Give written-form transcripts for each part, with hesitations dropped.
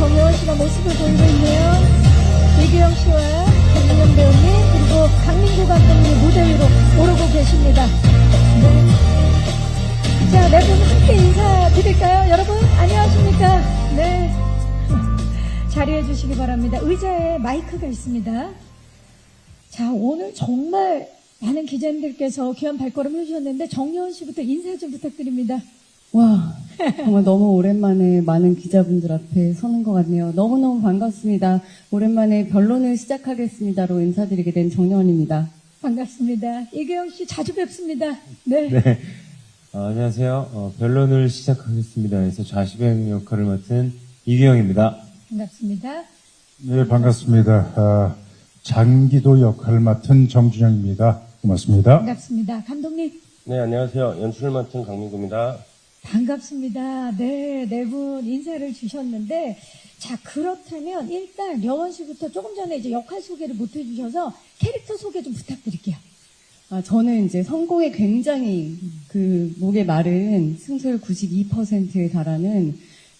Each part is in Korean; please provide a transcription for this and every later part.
정여원 씨가 모습을 보이고 있네요. 이규영 씨와 김민영 배우님 그리고 강민구 감독님 무대 위로 오르고 계십니다. 네. 자, 네 분 함께 인사드릴까요? 여러분 안녕하십니까? 네. 자리해 주시기 바랍니다. 의자에 마이크가 있습니다. 자, 오늘 정말 많은 기자님들께서 귀한 발걸음 해주셨는데 정여원 씨부터 인사 좀 부탁드립니다. 와, 정말 너무 오랜만에 많은 기자분들 앞에 서는 것 같네요. 너무너무 반갑습니다. 오랜만에 변론을 시작하겠습니다로 인사드리게 된 정여원입니다. 반갑습니다. 이규영 씨 자주 뵙습니다. 네. 네. 안녕하세요. 변론을 시작하겠습니다. 해서 좌시백 역할을 맡은 이규영입니다. 반갑습니다. 네, 반갑습니다. 장기도 역할을 맡은 정준영입니다. 고맙습니다. 반갑습니다. 감독님. 네, 안녕하세요. 연출을 맡은 강민구입니다. 반갑습니다. 네, 네 분 인사를 주셨는데, 자, 그렇다면 일단 여원 씨부터 조금 전에 이제 역할 소개를 못 해주셔서 캐릭터 소개 좀 부탁드릴게요. 저는 이제 성공에 굉장히 그 목에 마른 승소율 92%에 달하는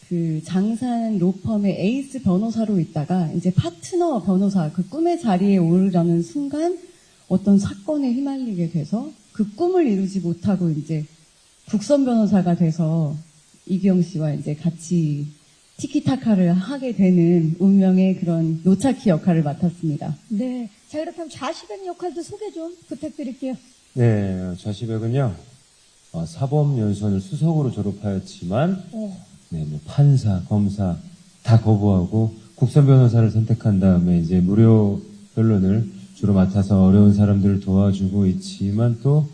그 장산 로펌의 에이스 변호사로 있다가 이제 파트너 변호사 그 꿈의 자리에 오르려는 순간 어떤 사건에 휘말리게 돼서 그 꿈을 이루지 못하고 이제 국선 변호사가 돼서 이규영 씨와 이제 같이 티키타카를 하게 되는 운명의 그런 노차키 역할을 맡았습니다. 네. 자, 그렇다면 좌시백 역할도 소개 좀 부탁드릴게요. 네, 좌시백은요, 사법연수원을 수석으로 졸업하였지만, 네, 뭐 판사, 검사 다 거부하고 국선 변호사를 선택한 다음에 이제 무료 변론을 주로 맡아서 어려운 사람들을 도와주고 있지만 또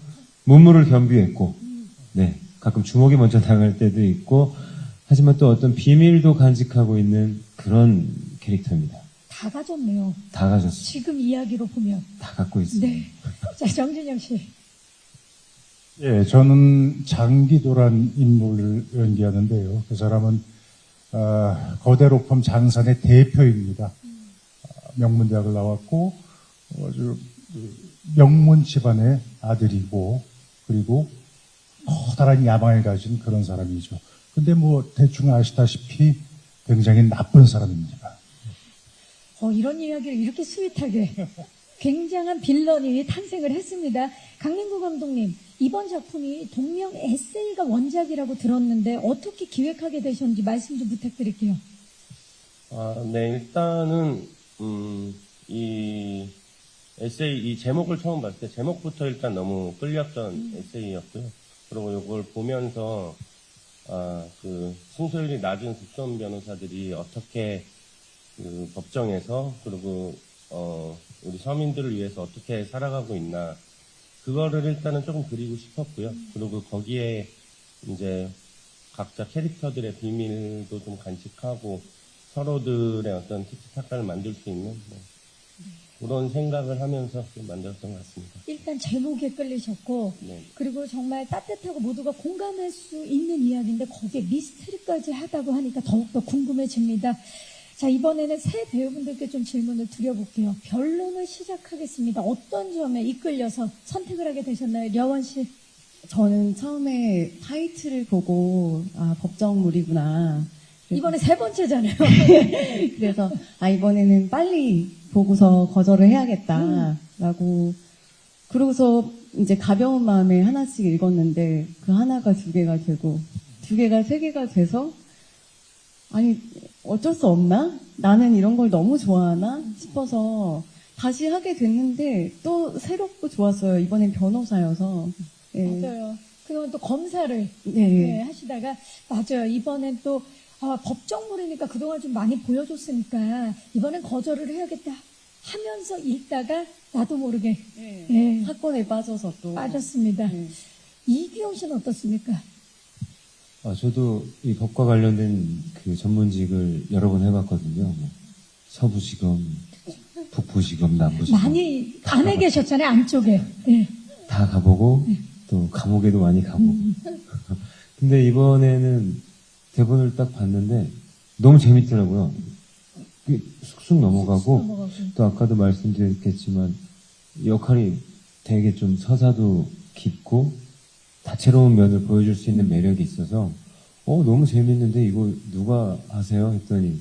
문무를 겸비했고, 네, 가끔 주먹이 먼저 당할 때도 있고, 하지만 또 어떤 비밀도 간직하고 있는 그런 캐릭터입니다. 다 가졌네요. 다 가졌어요. 지금 이야기로 보면. 다 갖고 있습니다. 네. 자, 정준영 씨. 예, 저는 장기도란 인물을 연기하는데요. 그 사람은 거대 로펌 장산의 대표입니다. 명문대학을 나왔고 아주 명문 집안의 아들이고 그리고 커다란 야망을 가진 그런 사람이죠. 근데 뭐 대충 아시다시피 굉장히 나쁜 사람입니다. 이런 이야기를 이렇게 스윗하게 굉장한 빌런이 탄생을 했습니다. 강민구 감독님, 이번 작품이 동명 에세이가 원작이라고 들었는데 어떻게 기획하게 되셨는지 말씀 좀 부탁드릴게요. 네, 일단은 이 에세이 이 제목을 처음 봤을 때 제목부터 일단 너무 끌렸던 에세이였고요. 그리고 이걸 보면서 그 승소율이 낮은 국선 변호사들이 어떻게 그 법정에서 그리고 우리 서민들을 위해서 어떻게 살아가고 있나 그거를 일단은 조금 그리고 싶었고요. 그리고 거기에 이제 각자 캐릭터들의 비밀도 좀 간직하고 서로들의 어떤 티키타카를 만들 수 있는 그런 생각을 하면서 좀 만들었던 것 같습니다. 일단 제목에 끌리셨고 네. 그리고 정말 따뜻하고 모두가 공감할 수 있는 이야기인데 거기에 미스터리까지 하다고 하니까 더욱더 궁금해집니다. 자, 이번에는 새 배우분들께 좀 질문을 드려볼게요. 변론을 시작하겠습니다. 어떤 점에 이끌려서 선택을 하게 되셨나요? 려원 씨. 저는 처음에 타이틀을 보고 법정물이구나. 이번에 세 번째잖아요. 그래서 이번에는 빨리 보고서 거절을 해야겠다라고 그러고서 이제 가벼운 마음에 하나씩 읽었는데 그 하나가 두 개가 되고 두 개가 세 개가 돼서 아니 어쩔 수 없나? 나는 이런 걸 너무 좋아하나? 싶어서 다시 하게 됐는데 또 새롭고 좋았어요. 이번엔 변호사여서. 예. 맞아요. 그동안 또 검사를 네. 하시다가 맞아요. 이번엔 또 법정물이니까 그동안 좀 많이 보여줬으니까 이번엔 거절을 해야겠다 하면서 읽다가 나도 모르게 예, 사건에 빠져서 또 빠졌습니다. 네. 이규영 씨는 어떻습니까? 저도 이 법과 관련된 그 전문직을 여러 번 해봤거든요. 뭐 서부지검, 북부지검, 남부지검. 많이 안에 계셨잖아요, 안쪽에. 예. 다 가보고, 또 감옥에도 많이 가보고. 근데 이번에는 대본을 딱 봤는데 너무 재밌더라고요. 쑥쑥 넘어가고, 또 아까도 말씀드렸겠지만 역할이 되게 좀 서사도 깊고 다채로운 면을 보여줄 수 있는 매력이 있어서 너무 재밌는데 이거 누가 하세요? 했더니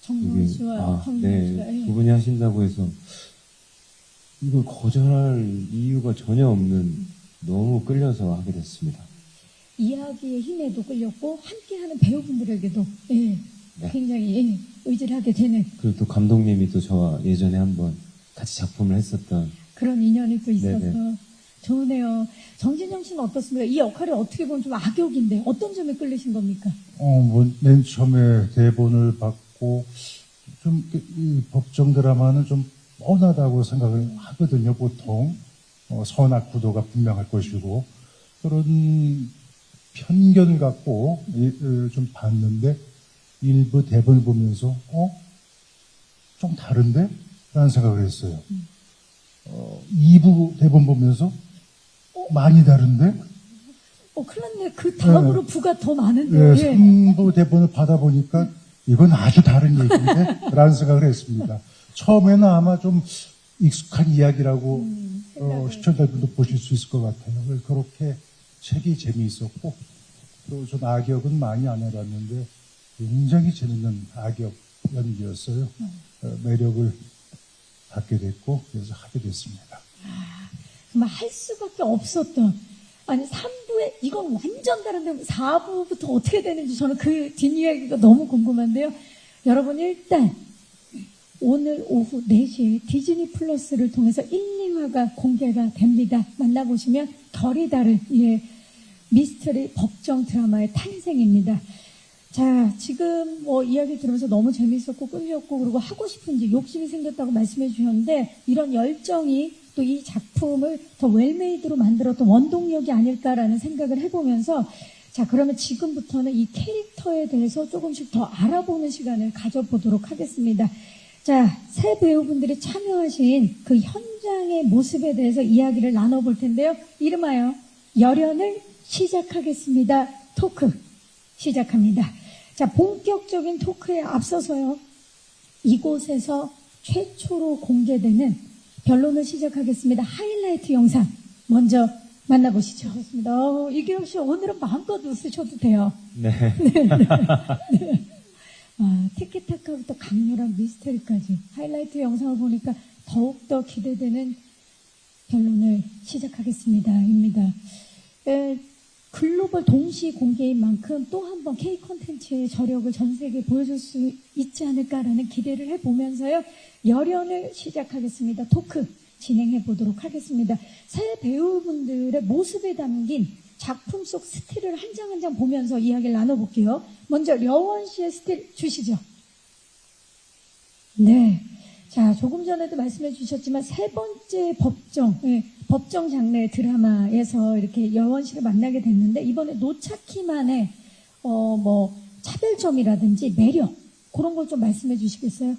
정동원 씨와 황민호 씨가. 네, 예. 두 분이 하신다고 해서 이걸 거절할 이유가 전혀 없는 너무 끌려서 하게 됐습니다. 이야기의 힘에도 끌렸고 함께하는 배우분들에게도 예, 네. 굉장히 예, 의지를 하게 되는 그리고 또 감독님이 또 저와 예전에 한번 같이 작품을 했었던 그런 인연이 또 있어서 네네. 좋으네요. 정진영 씨는 어떻습니까? 이 역할이 어떻게 보면 좀 악역인데 어떤 점에 끌리신 겁니까? 맨 처음에 대본을 받고 좀 이 법정 드라마는 좀 뻔하다고 생각을 하거든요. 보통 선악 구도가 분명할 것이고 그런 편견을 갖고 좀 봤는데 일부 대본을 보면서 좀 다른데? 라는 생각을 했어요. 2부 대본 보면서 많이 다른데? 큰일 났네. 그 다음으로 네. 부가 더 많은데요. 네, 예. 3부 대본을 받아보니까 이건 아주 다른 얘기인데? 라는 생각을 했습니다. 처음에는 아마 좀 익숙한 이야기라고 시청자분도 보실 수 있을 것 같아요. 그렇게 책이 재미있었고 또 좀 악역은 많이 안 해봤는데 굉장히 재밌는 악역 연기였어요. 매력을 받게 됐고 그래서 하게 됐습니다. 정말 할 수밖에 없었던 아니 3부에 이건 완전 다른데 4부부터 어떻게 되는지 저는 그 뒷이야기가 너무 궁금한데요. 여러분 일단 오늘 오후 4시에 디즈니 플러스를 통해서 1, 2화가 공개가 됩니다. 만나보시면 결이 다른 미스터리 법정 드라마의 탄생입니다. 자, 지금 이야기 들으면서 너무 재밌었고 끌렸고 그리고 하고 싶은지 욕심이 생겼다고 말씀해 주셨는데 이런 열정이 또 이 작품을 더 웰메이드로 만들었던 원동력이 아닐까라는 생각을 해보면서 자, 그러면 지금부터는 이 캐릭터에 대해서 조금씩 더 알아보는 시간을 가져보도록 하겠습니다. 자, 새 배우분들이 참여하신 그 현장의 모습에 대해서 이야기를 나눠볼 텐데요. 이름하여 열연을 시작하겠습니다. 토크 시작합니다. 자, 본격적인 토크에 앞서서요. 이곳에서 최초로 공개되는 변론을 시작하겠습니다. 하이라이트 영상 먼저 만나보시죠. 좋습니다. 이규영 씨 오늘은 마음껏 웃으셔도 돼요. 네. 티키타카부터 강렬한 미스터리까지 하이라이트 영상을 보니까 더욱더 기대되는 변론을 시작하겠습니다.입니다. 글로벌 동시 공개인 만큼 또 한 번 K 콘텐츠의 저력을 전 세계에 보여줄 수 있지 않을까라는 기대를 해보면서요. 열연을 시작하겠습니다. 토크 진행해 보도록 하겠습니다. 새 배우분들의 모습에 담긴 작품 속 스틸을 한 장 한 장 보면서 이야기를 나눠볼게요. 먼저 려원 씨의 스틸 주시죠. 네. 자, 조금 전에도 말씀해 주셨지만 세 번째 법정 장르 드라마에서 이렇게 여원 씨를 만나게 됐는데 이번에 노차키만의 차별점이라든지 매력 그런 걸 좀 말씀해 주시겠어요?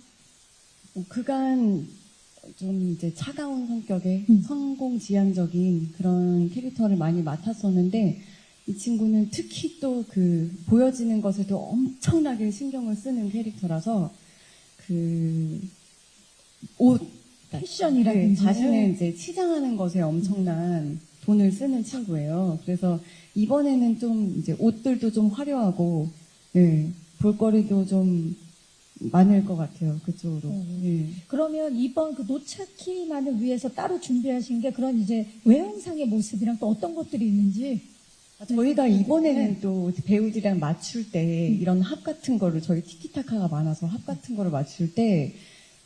그간 좀 이제 차가운 성격의 성공지향적인 그런 캐릭터를 많이 맡았었는데 이 친구는 특히 또 그 보여지는 것에도 엄청나게 신경을 쓰는 캐릭터라서 그 옷, 패션이라든지 자신을 이제 치장하는 것에 엄청난 돈을 쓰는 친구예요. 그래서 이번에는 좀 이제 옷들도 좀 화려하고 볼거리도 좀 많을 것 같아요. 그쪽으로. 그러면 이번 그 노차키만을 위해서 따로 준비하신 게 그런 이제 외형상의 모습이랑 또 어떤 것들이 있는지 저희가 이번에는 또 배우들이랑 맞출 때 이런 합 같은 거를 저희 티키타카가 많아서 합 같은 거를 맞출 때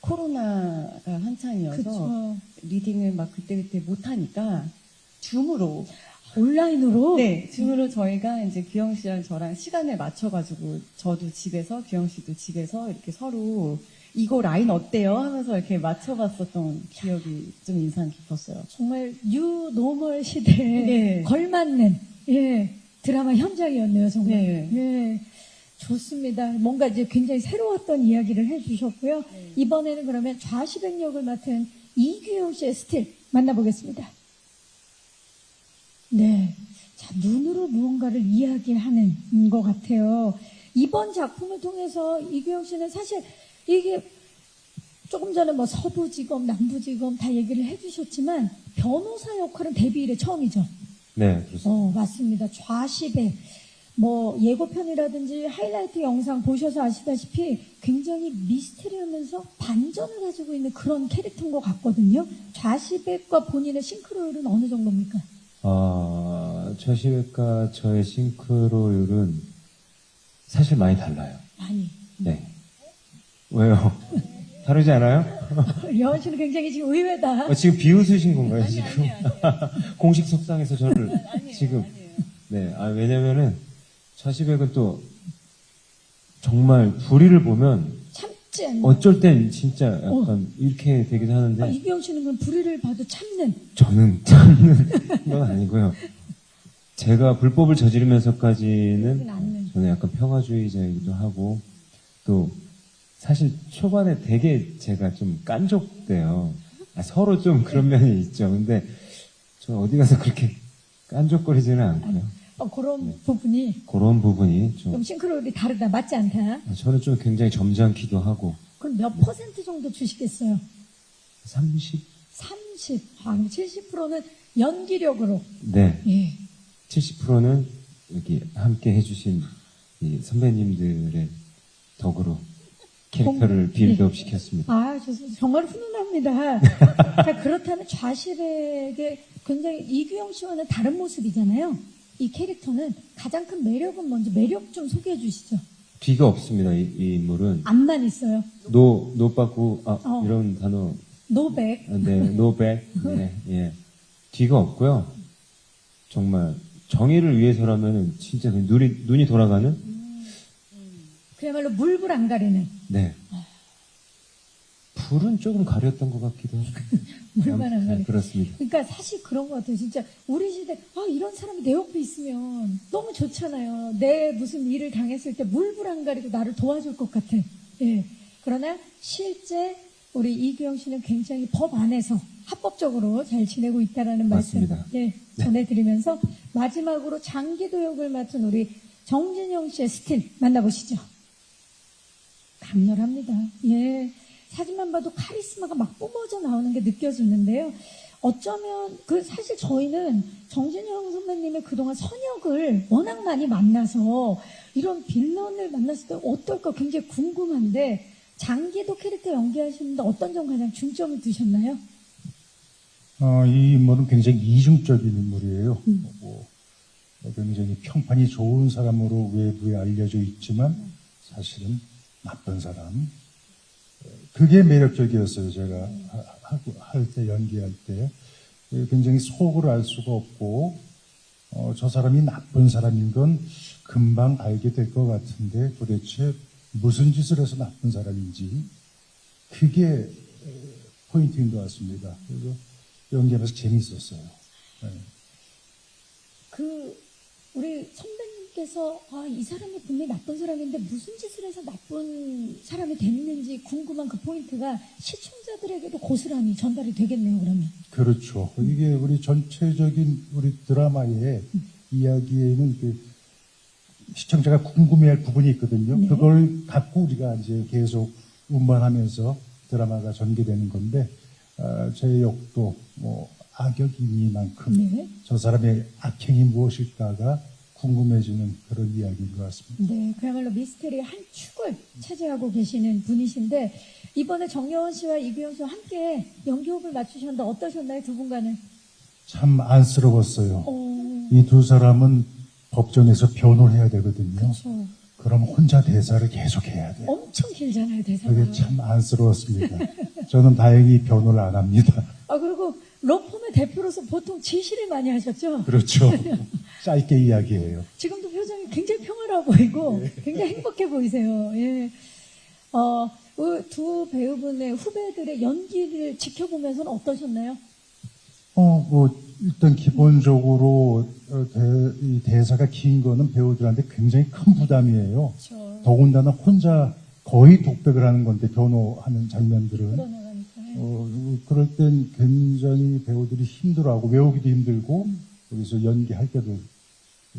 코로나가 한창이어서 그쵸. 리딩을 막 그때그때 못하니까 줌으로 온라인으로 줌으로 저희가 이제 규영 씨랑 저랑 시간을 맞춰가지고 저도 집에서 규영 씨도 집에서 이렇게 서로 이거 라인 어때요? 하면서 이렇게 맞춰봤었던 기억이 좀 인상 깊었어요. 정말 뉴 노멀 시대에 걸맞는 드라마 현장이었네요, 정말. 좋습니다. 뭔가 이제 굉장히 새로웠던 이야기를 해주셨고요. 이번에는 그러면 좌시백 역을 맡은 이규영 씨의 스틸 만나보겠습니다. 네. 자, 눈으로 무언가를 이야기하는 것 같아요. 이번 작품을 통해서 이규영 씨는 사실 이게 조금 전에 서부지검, 남부지검 다 얘기를 해주셨지만 변호사 역할은 데뷔 이래 처음이죠. 네, 그렇습니다. 맞습니다. 좌시백. 뭐 예고편이라든지 하이라이트 영상 보셔서 아시다시피 굉장히 미스테리하면서 반전을 가지고 있는 그런 캐릭터인 것 같거든요. 좌시백과 본인의 싱크로율은 어느 정도입니까? 좌시백과 저의 싱크로율은 사실 많이 달라요. 많이. 네. 왜요? 다르지 않아요? 려원 씨는 굉장히 지금 의외다. 지금 비웃으신 건가요, 지금? 공식 석상에서 저를 지금. 네, 왜냐면은 좌시백은 또 정말 불의를 보면 참지 않는. 어쩔 땐 진짜 약간 이렇게 되기도 하는데 이규영 씨는 그럼 불의를 봐도 참는. 저는 참는 건 아니고요. 제가 불법을 저지르면서까지는 않는. 저는 약간 평화주의자이기도 하고 또 사실 초반에 되게 제가 좀 깐족돼요. 서로 좀 그런 면이 있죠. 근데 저 어디 가서 그렇게 깐족거리지는 않고요. 그런 부분이 그런 부분이 좀 좀 싱크로율이 다르다. 맞지 않다. 저는 좀 굉장히 점잖기도 하고 그럼 몇 퍼센트 정도 주시겠어요? 30? 30. 70%는 연기력으로. 네. 예. 70%는 여기 함께 해주신 이 선배님들의 덕으로 캐릭터를 빌드업 시켰습니다. 좋습니다. 정말 훈훈합니다. 자, 그렇다면 좌시백의 굉장히 이규영 씨와는 다른 모습이잖아요. 이 캐릭터는 가장 큰 매력은 뭔지 매력 좀 소개해 주시죠. 뒤가 없습니다. 이 인물은 앞만 있어요. 노빠꾸 이런 단어 노백. 네 노백 네 예. 뒤가 없고요. 정말 정의를 위해서라면은 진짜 눈이 돌아가는 그야말로 물불 안 가리는. 네 불은 조금 가렸던 것 같기도 하고 물만 안 가리는. 그렇습니다. 그러니까 사실 그런 것 같아요. 진짜 우리 시대 이런 사람이 내 옆에 있으면 너무 좋잖아요. 내 무슨 일을 당했을 때 물불 안 가리고 나를 도와줄 것 같아. 예. 그러나 실제 우리 이규영 씨는 굉장히 법 안에서 합법적으로 잘 지내고 있다라는 말씀 맞습니다. 전해드리면서 마지막으로 장기도 역을 맡은 우리 정진영 씨의 스틸 만나보시죠. 강렬합니다. 예. 사진만 봐도 카리스마가 막 뿜어져 나오는 게 느껴지는데요. 어쩌면 사실 저희는 정진영 선배님의 그동안 선역을 워낙 많이 만나서 이런 빌런을 만났을 때 어떨까 굉장히 궁금한데 장기도 캐릭터 연기하시는데 어떤 점 가장 중점을 두셨나요? 이 인물은 굉장히 이중적인 인물이에요. 굉장히 평판이 좋은 사람으로 외부에 알려져 있지만 사실은 나쁜 사람. 그게 매력적이었어요. 제가 할 때, 연기할 때. 굉장히 속을 알 수가 없고, 저 사람이 나쁜 사람인 건 금방 알게 될 것 같은데 도대체 무슨 짓을 해서 나쁜 사람인지 그게 포인트인 것 같습니다. 그래서 연기하면서 재밌었어요. 네. 우리 선배님께서 이 사람이 분명히 나쁜 사람인데 무슨 짓을 해서 나쁜 사람이 됐는지 궁금한 그 포인트가 시청자들에게도 고스란히 전달이 되겠네요. 그러면. 그렇죠. 이게 우리 전체적인 우리 드라마의 이야기에는 시청자가 궁금해할 부분이 있거든요. 네. 그걸 갖고 우리가 이제 계속 운반하면서 드라마가 전개되는 건데 제 역도 악역이니만큼 네. 저 사람의 악행이 무엇일까가 궁금해지는 그런 이야기인 것 같습니다. 네, 그야말로 미스테리의 한 축을 차지하고 계시는 분이신데 이번에 정여원 씨와 이규영 씨와 함께 연기호흡을 맞추셨는데 어떠셨나요? 두 분과는? 참 안쓰러웠어요. 어, 이 두 사람은 법정에서 변호를 해야 되거든요. 그렇죠. 그럼 혼자 대사를 계속 해야 돼요. 엄청 길잖아요, 대사가. 그게 참 안쓰러웠습니다. 저는 다행히 변호를 안 합니다. 그리고 로펌의 대표로서 보통 지시를 많이 하셨죠? 그렇죠. 짧게 이야기해요. 지금도 표정이 굉장히 평화로워 보이고 굉장히 행복해 보이세요. 예. 두 배우분의 후배들의 연기를 지켜보면서는 어떠셨나요? 일단 기본적으로 이 대사가 긴 거는 배우들한테 굉장히 큰 부담이에요. 그렇죠. 더군다나 혼자 거의 독백을 하는 건데 변호하는 장면들은 풀어나가니까요. 그럴 땐 굉장히 배우들이 힘들어하고 외우기도 힘들고 여기서 연기할 때도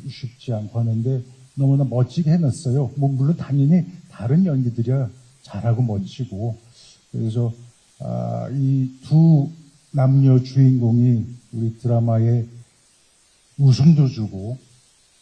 쉽지 않고 하는데 너무나 멋지게 해냈어요. 물론 당연히 다른 연기들이야 잘하고 멋지고 그래서 이 두 남녀 주인공이 우리 드라마에 웃음도 주고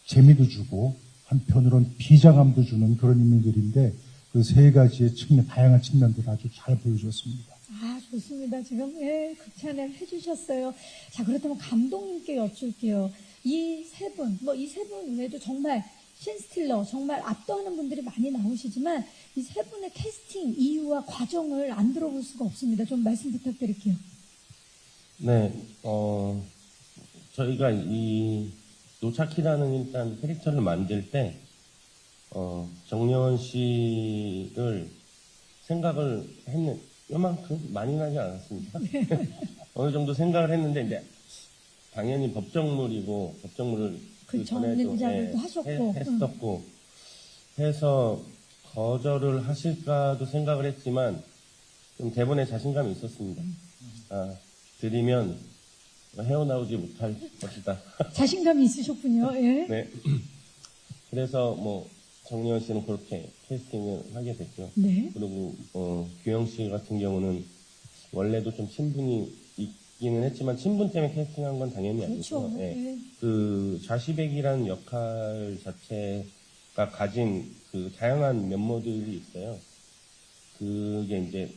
재미도 주고 한편으로는 비장함도 주는 그런 인물들인데 그 세 가지의 측면, 다양한 측면들을 아주 잘 보여줬습니다. 아, 좋습니다. 지금, 예, 극찬을 해주셨어요. 자, 그렇다면 감독님께 여쭐게요. 이 세 분, 이 세 분 외에도 정말 신스틸러, 정말 압도하는 분들이 많이 나오시지만, 이 세 분의 캐스팅 이유와 과정을 안 들어볼 수가 없습니다. 좀 말씀 부탁드릴게요. 네, 저희가 이 노차키라는 일단 캐릭터를 만들 때, 정려원 씨를 생각을 요만큼 많이 나지 않았습니다. 어느 정도 생각을 했는데, 이제, 당연히 법정물이고, 법정물을 그 전에도, 전자들도 하셨고. 했었고, 해서 거절을 하실까도 생각을 했지만, 좀 대본에 자신감이 있었습니다. 드리면 헤어나오지 못할 것이다. 자신감이 있으셨군요. 예. 네. 그래서 정려원 씨는 그렇게 캐스팅을 하게 됐죠. 네. 그리고 규영 씨 같은 경우는 원래도 좀 친분이 있기는 했지만 친분 때문에 캐스팅한 건 당연히 그렇죠. 아니고, 예. 그 자시백이라는 역할 자체가 가진 그 다양한 면모들이 있어요. 그게 이제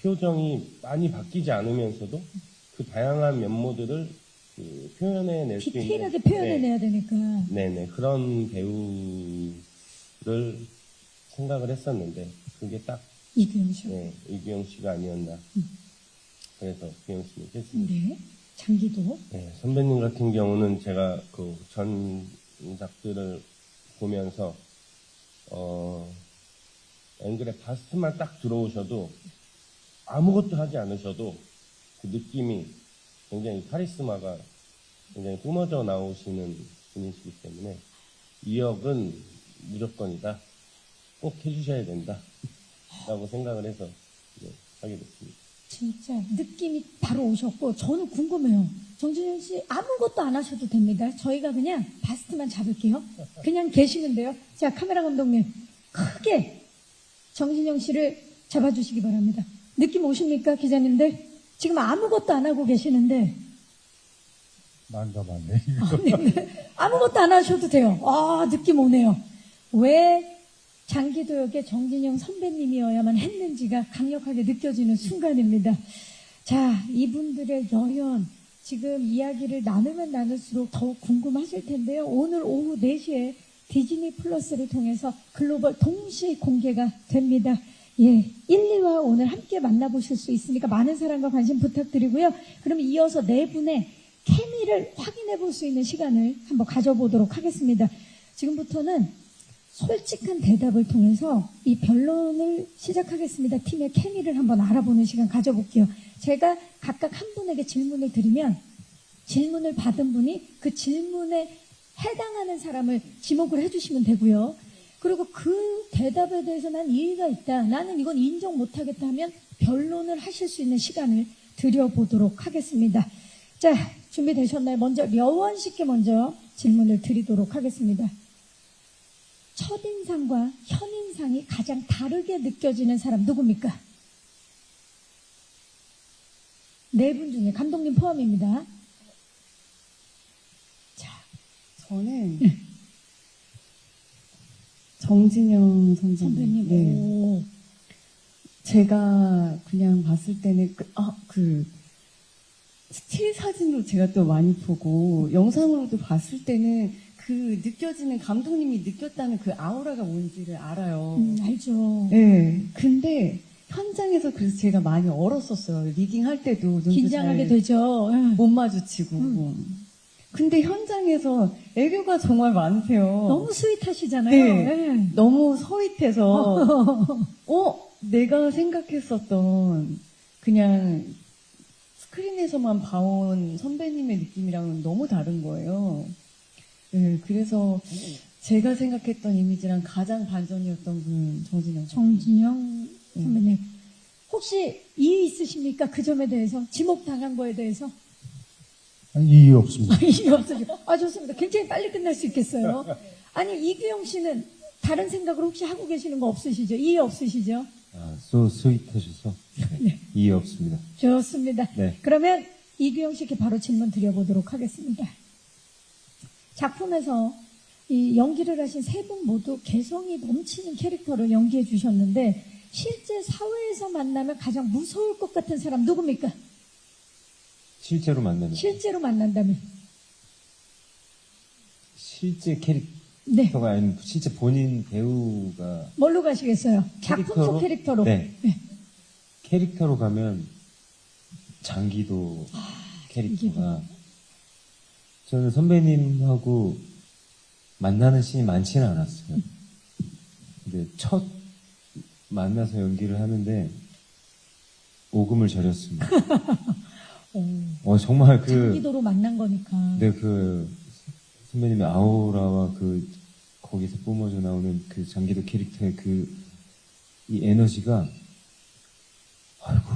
표정이 많이 바뀌지 않으면서도 그 다양한 면모들을 표현해낼 수 있는, 디테일하게 표현해내야 되니까. 네네, 그런 배우를 생각을 했었는데 그게 딱 이규영 씨. 이규영 씨가 아니었나. 그래서 규영 씨를 했습니다. 네. 장기도. 네, 선배님 같은 경우는 제가 그 전작들을 보면서 앵글에 바스트만 딱 들어오셔도 아무것도 하지 않으셔도 그 느낌이 굉장히 카리스마가 굉장히 뿜어져 나오시는 분이시기 때문에 이 역은 무조건이다. 꼭 해주셔야 된다. 라고 생각을 해서 하게 됐습니다. 진짜 느낌이 바로 오셨고 저는 궁금해요. 정진영 씨 아무것도 안 하셔도 됩니다. 저희가 그냥 바스트만 잡을게요. 그냥 계시면 돼요. 자, 카메라 감독님 크게 정진영 씨를 잡아주시기 바랍니다. 느낌 오십니까, 기자님들? 지금 아무것도 안 하고 계시는데 난감하네. 아무것도 안 하셔도 돼요. 아, 느낌 오네요. 왜 장기도 역의 정진영 선배님이어야만 했는지가 강력하게 느껴지는 순간입니다. 자, 이분들의 열연, 지금 이야기를 나누면 나눌수록 더욱 궁금하실 텐데요. 오늘 오후 4시에 디즈니 플러스를 통해서 글로벌 동시 공개가 됩니다. 예, 1, 2화 오늘 함께 만나보실 수 있으니까 많은 사랑과 관심 부탁드리고요. 그럼 이어서 네 분의 케미를 확인해 볼 수 있는 시간을 한번 가져보도록 하겠습니다. 지금부터는 솔직한 대답을 통해서 이 변론을 시작하겠습니다. 팀의 케미를 한번 알아보는 시간 가져볼게요. 제가 각각 한 분에게 질문을 드리면 질문을 받은 분이 그 질문에 해당하는 사람을 지목을 해주시면 되고요. 그리고 그 대답에 대해서 난 이의가 있다. 나는 이건 인정 못하겠다 하면 변론을 하실 수 있는 시간을 드려보도록 하겠습니다. 자, 준비되셨나요? 먼저 려원 씨께 먼저 질문을 드리도록 하겠습니다. 첫인상과 현인상이 가장 다르게 느껴지는 사람 누굽니까? 네 분 중에 감독님 포함입니다. 자, 저는 정진영 선배님. 네. 오. 제가 그냥 봤을 때는 스틸 사진으로 제가 또 많이 보고 영상으로도 봤을 때는 그 느껴지는 감독님이 느꼈다는 그 아우라가 뭔지를 알아요. 알죠. 네. 근데 현장에서 그래서 제가 많이 얼었었어요. 리깅 할 때도 눈도 긴장하게 잘 되죠. 못 마주치고. 근데 현장에서 애교가 정말 많으세요. 너무 스윗하시잖아요. 네. 네. 너무 서윗해서 내가 생각했었던 그냥 스크린에서만 봐온 선배님의 느낌이랑은 너무 다른 거예요. 네, 그래서 제가 생각했던 이미지랑 가장 반전이었던 분은 정진영. 정진영 선배님. 혹시 이의 있으십니까? 그 점에 대해서? 지목당한 거에 대해서? 이의 없습니다. 이의 없으시고. 아, 좋습니다. 굉장히 빨리 끝날 수 있겠어요. 아니, 이규영 씨는 다른 생각을 혹시 하고 계시는 거 없으시죠? 이의 없으시죠? 스윗하셔서 이해 없습니다. 좋습니다. 네. 그러면 이규영 씨께 바로 질문 드려보도록 하겠습니다. 작품에서 이 연기를 하신 세 분 모두 개성이 넘치는 캐릭터로 연기해 주셨는데 실제 사회에서 만나면 가장 무서울 것 같은 사람 누굽니까? 실제로 만나는 실제로 만난다면. 실제 네. 캐릭터가 아닌 실제 본인 배우가 뭘로 가시겠어요? 작품 속 캐릭터로. 네. 캐릭터로 가면 장기도 캐릭터가 저는 선배님하고 만나는 씬이 많지는 않았어요. 근데 첫 만나서 연기를 하는데 오금을 저렸습니다. 정말 장기도로 만난 거니까. 네, 선배님의 아우라와 거기서 뿜어져 나오는 그 장기도 캐릭터의 이 에너지가, 아이고,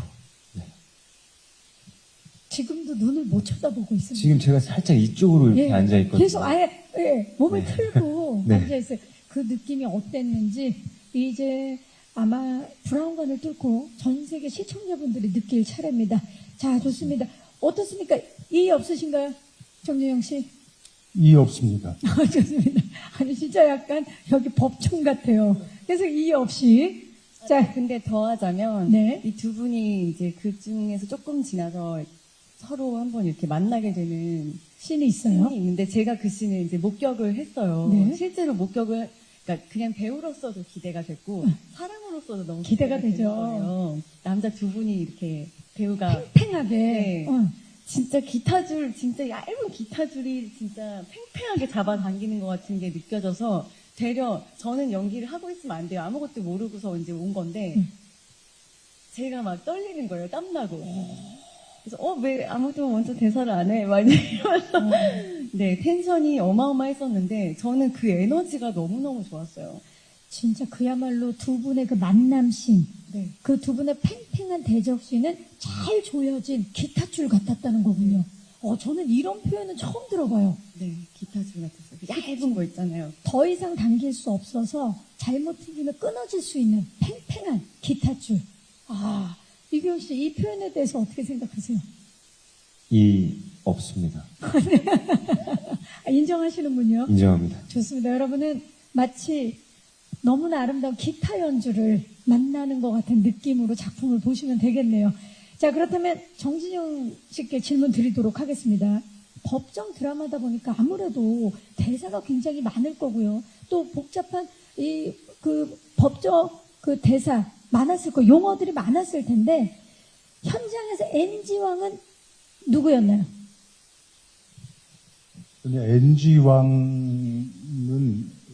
네. 지금도 눈을 못 쳐다보고 있습니다. 지금 제가 살짝 이쪽으로 이렇게 앉아있거든요. 계속 아예 몸을 틀고 네. 앉아있어요. 그 느낌이 어땠는지 이제 아마 브라운관을 뚫고 전 세계 시청자분들이 느낄 차례입니다. 자, 좋습니다. 어떻습니까? 이의 없으신가요? 정준영 씨? 이의 없습니다. 좋습니다. 아니, 진짜 약간 여기 법정 같아요. 그래서 이의 없이. 자, 근데 더 하자면 네. 이 두 분이 이제 그 중에서 조금 지나서 서로 한번 이렇게 만나게 되는 씬이 있어요. 씬이 있는데 제가 그 씬을 이제 목격을 했어요. 네. 실제로 그러니까 그냥 배우로서도 기대가 됐고 사람으로서도 너무 기대가 되는 되죠. 거예요. 남자 두 분이 이렇게 배우가 팽팽하게. 네. 어. 진짜 진짜 얇은 기타줄이 진짜 팽팽하게 잡아당기는 것 같은 게 느껴져서 되려 저는 연기를 하고 있으면 안 돼요. 아무것도 모르고서 이제 온 건데 제가 막 떨리는 거예요. 땀나고. 그래서 왜 아무도 먼저 대사를 안 해? 막 이러면서 네, 텐션이 어마어마했었는데 저는 그 에너지가 너무너무 좋았어요. 진짜 그야말로 두 분의 그 만남 씬. 네. 그 두 분의 팽팽한 대적씬은 잘 조여진 기타줄 같았다는 거군요. 저는 이런 표현은 처음 들어봐요. 네, 기타줄 같았어요. 얇은 거 있잖아요. 더 이상 당길 수 없어서 잘못 튕기면 끊어질 수 있는 팽팽한 기타줄. 이규영 씨, 이 표현에 대해서 어떻게 생각하세요? 없습니다. 인정하시는군요. 인정합니다. 좋습니다. 여러분은 마치 너무나 아름다운 기타 연주를 만나는 것 같은 느낌으로 작품을 보시면 되겠네요. 자, 그렇다면 정진영 씨께 질문 드리도록 하겠습니다. 법정 드라마다 보니까 아무래도 대사가 굉장히 많을 거고요. 또 복잡한 법정 대사 많았을 거, 용어들이 많았을 텐데 현장에서 NG왕은 누구였나요? NG 왕은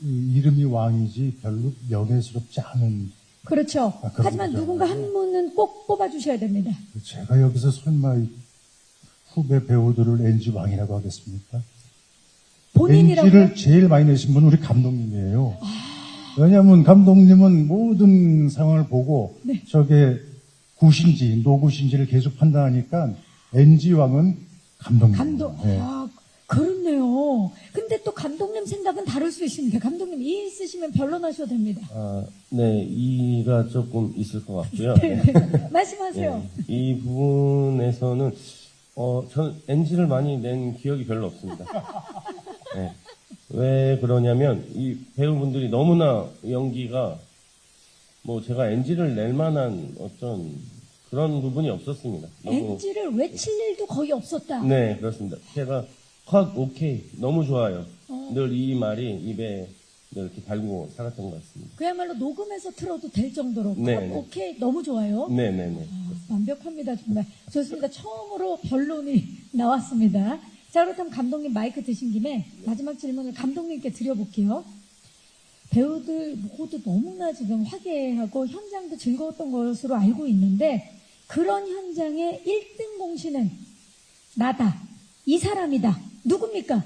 이름이 왕이지 별로 명예스럽지 않은. 그렇죠. 그런 하지만 거죠. 누군가 한 분은 꼭 뽑아주셔야 됩니다. 제가 여기서 설마 후배 배우들을 NG 왕이라고 하겠습니까? 본인이라고? NG를 제일 많이 내신 분은 우리 감독님이에요. 왜냐하면 감독님은 모든 상황을 보고 네. 저게 굿인지 노굿인지를 계속 판단하니까 NG 왕은 감독님. 네. 그렇네요. 근데 또 감독님 생각은 다를 수 있습니다. 감독님 이 있으시면 변론하셔도 됩니다. 네, 이가 조금 있을 것 같고요. 말씀하세요. 네, 이 부분에서는 저는 NG를 많이 낸 기억이 별로 없습니다. 네. 왜 그러냐면 이 배우분들이 너무나 연기가 제가 NG를 낼 만한 어떤 그런 부분이 없었습니다. NG를 외칠 일도 거의 없었다. 네, 그렇습니다. 제가 컷 오케이 너무 좋아요. 늘 이 말이 입에 늘 이렇게 달고 살았던 것 같습니다. 그야말로 녹음해서 틀어도 될 정도로 네. 오케이 너무 좋아요. 네네네. 완벽합니다 정말. 좋습니다. 처음으로 변론이 나왔습니다. 자, 그렇다면 감독님 마이크 드신 김에 마지막 질문을 감독님께 드려볼게요. 배우들 모두 너무나 지금 화기애애하고 현장도 즐거웠던 것으로 알고 있는데 그런 현장의 1등 공신은 나다. 이 사람이다. 누굽니까?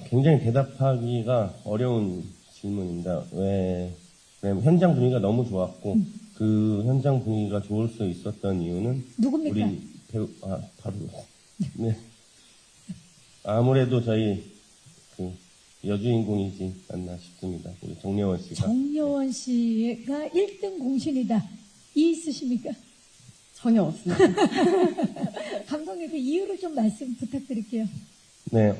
굉장히 대답하기가 어려운 질문입니다. 왜냐면 현장 분위기가 너무 좋았고 그 현장 분위기가 좋을 수 있었던 이유는 누굽니까? 우리 배우 바로 네 아무래도 저희 여주인공이지 않나 싶습니다. 우리 정려원 씨가. 정려원 씨가 1등 공신이다. 이 있으십니까? 전혀 없습니다. 감독님 그 이유를 좀 말씀 부탁드릴게요. 네,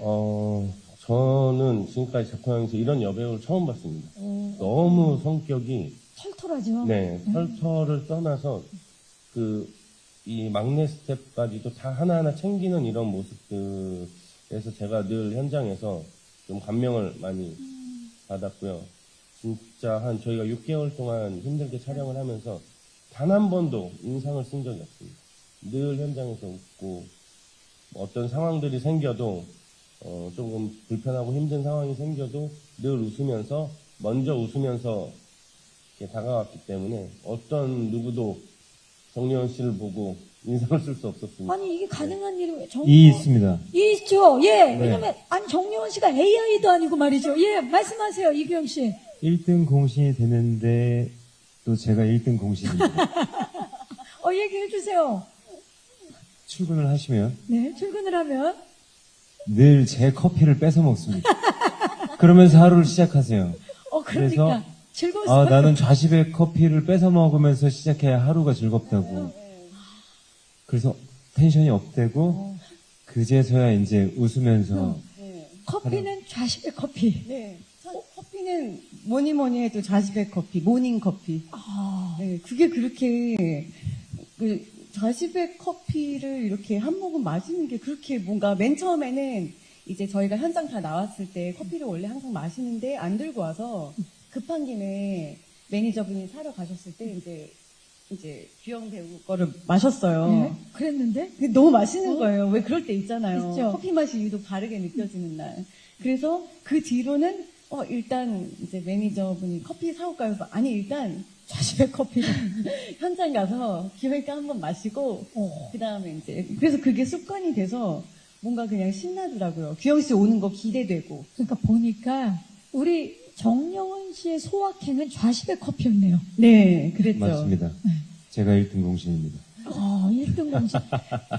저는 지금까지 작품하면서 이런 여배우를 처음 봤습니다. 너무 성격이 털털하죠. 네, 털털을 떠나서 이 막내 스텝까지도 다 하나하나 챙기는 이런 모습들에서 제가 늘 현장에서 좀 감명을 많이 받았고요. 진짜 저희가 6개월 동안 힘들게 촬영을 하면서 단 한 번도 인상을 쓴 적이 없습니다. 늘 현장에서 웃고 어떤 상황들이 생겨도 조금 불편하고 힘든 상황이 생겨도 늘 웃으면서 먼저 웃으면서 이렇게 다가왔기 때문에 어떤 누구도 정려원 씨를 보고 인상을 쓸 수 없었습니다. 아니 이게 가능한 일이 이 있습니다. 이 있죠. 예. 왜냐면 아니 정려원 씨가 AI도 아니고 말이죠. 예. 말씀하세요. 이규영 씨. 1등 공신이 되는데 또 제가 1등 공신입니다. 얘기해 주세요. 출근을 하시면 네. 출근을 하면 늘 제 커피를 뺏어 먹습니다. 그러면서 하루를 시작하세요. 그러니까 그래서 즐거울 아, 수밖에 나는 자식의 커피를 뺏어 먹으면서 시작해야 하루가 즐겁다고. 그래서 텐션이 업되고 그제서야 이제 웃으면서 커피는 좌식의 커피. 네. 커피는 뭐니 뭐니 해도 자식의 커피, 모닝 커피. 네, 그게 그렇게 자식의 커피를 이렇게 한 모금 마시는 게 그렇게 뭔가 맨 처음에는 이제 저희가 현장 다 나왔을 때 커피를 원래 항상 마시는데 안 들고 와서 급한 김에 매니저분이 사러 가셨을 때 이제 규영 배우 거를 마셨어요. 네. 그랬는데 근데 너무 맛있는 거예요. 왜 그럴 때 있잖아요. 있죠. 커피 맛이 유독 다르게 느껴지는 날. 그래서 그 뒤로는 일단 이제 매니저분이 커피 사올까요? 그래서 아니 일단 좌식의 커피를. 현장 가서 기획가 한번 마시고 그 다음에 이제 그래서 그게 습관이 돼서 뭔가 그냥 신나더라고요. 규영 씨 오는 거 기대되고. 그러니까 보니까 우리 정려원 씨의 소확행은 좌식의 커피였네요. 네, 그랬죠. 맞습니다. 제가 1등 공신입니다. 1등 공신.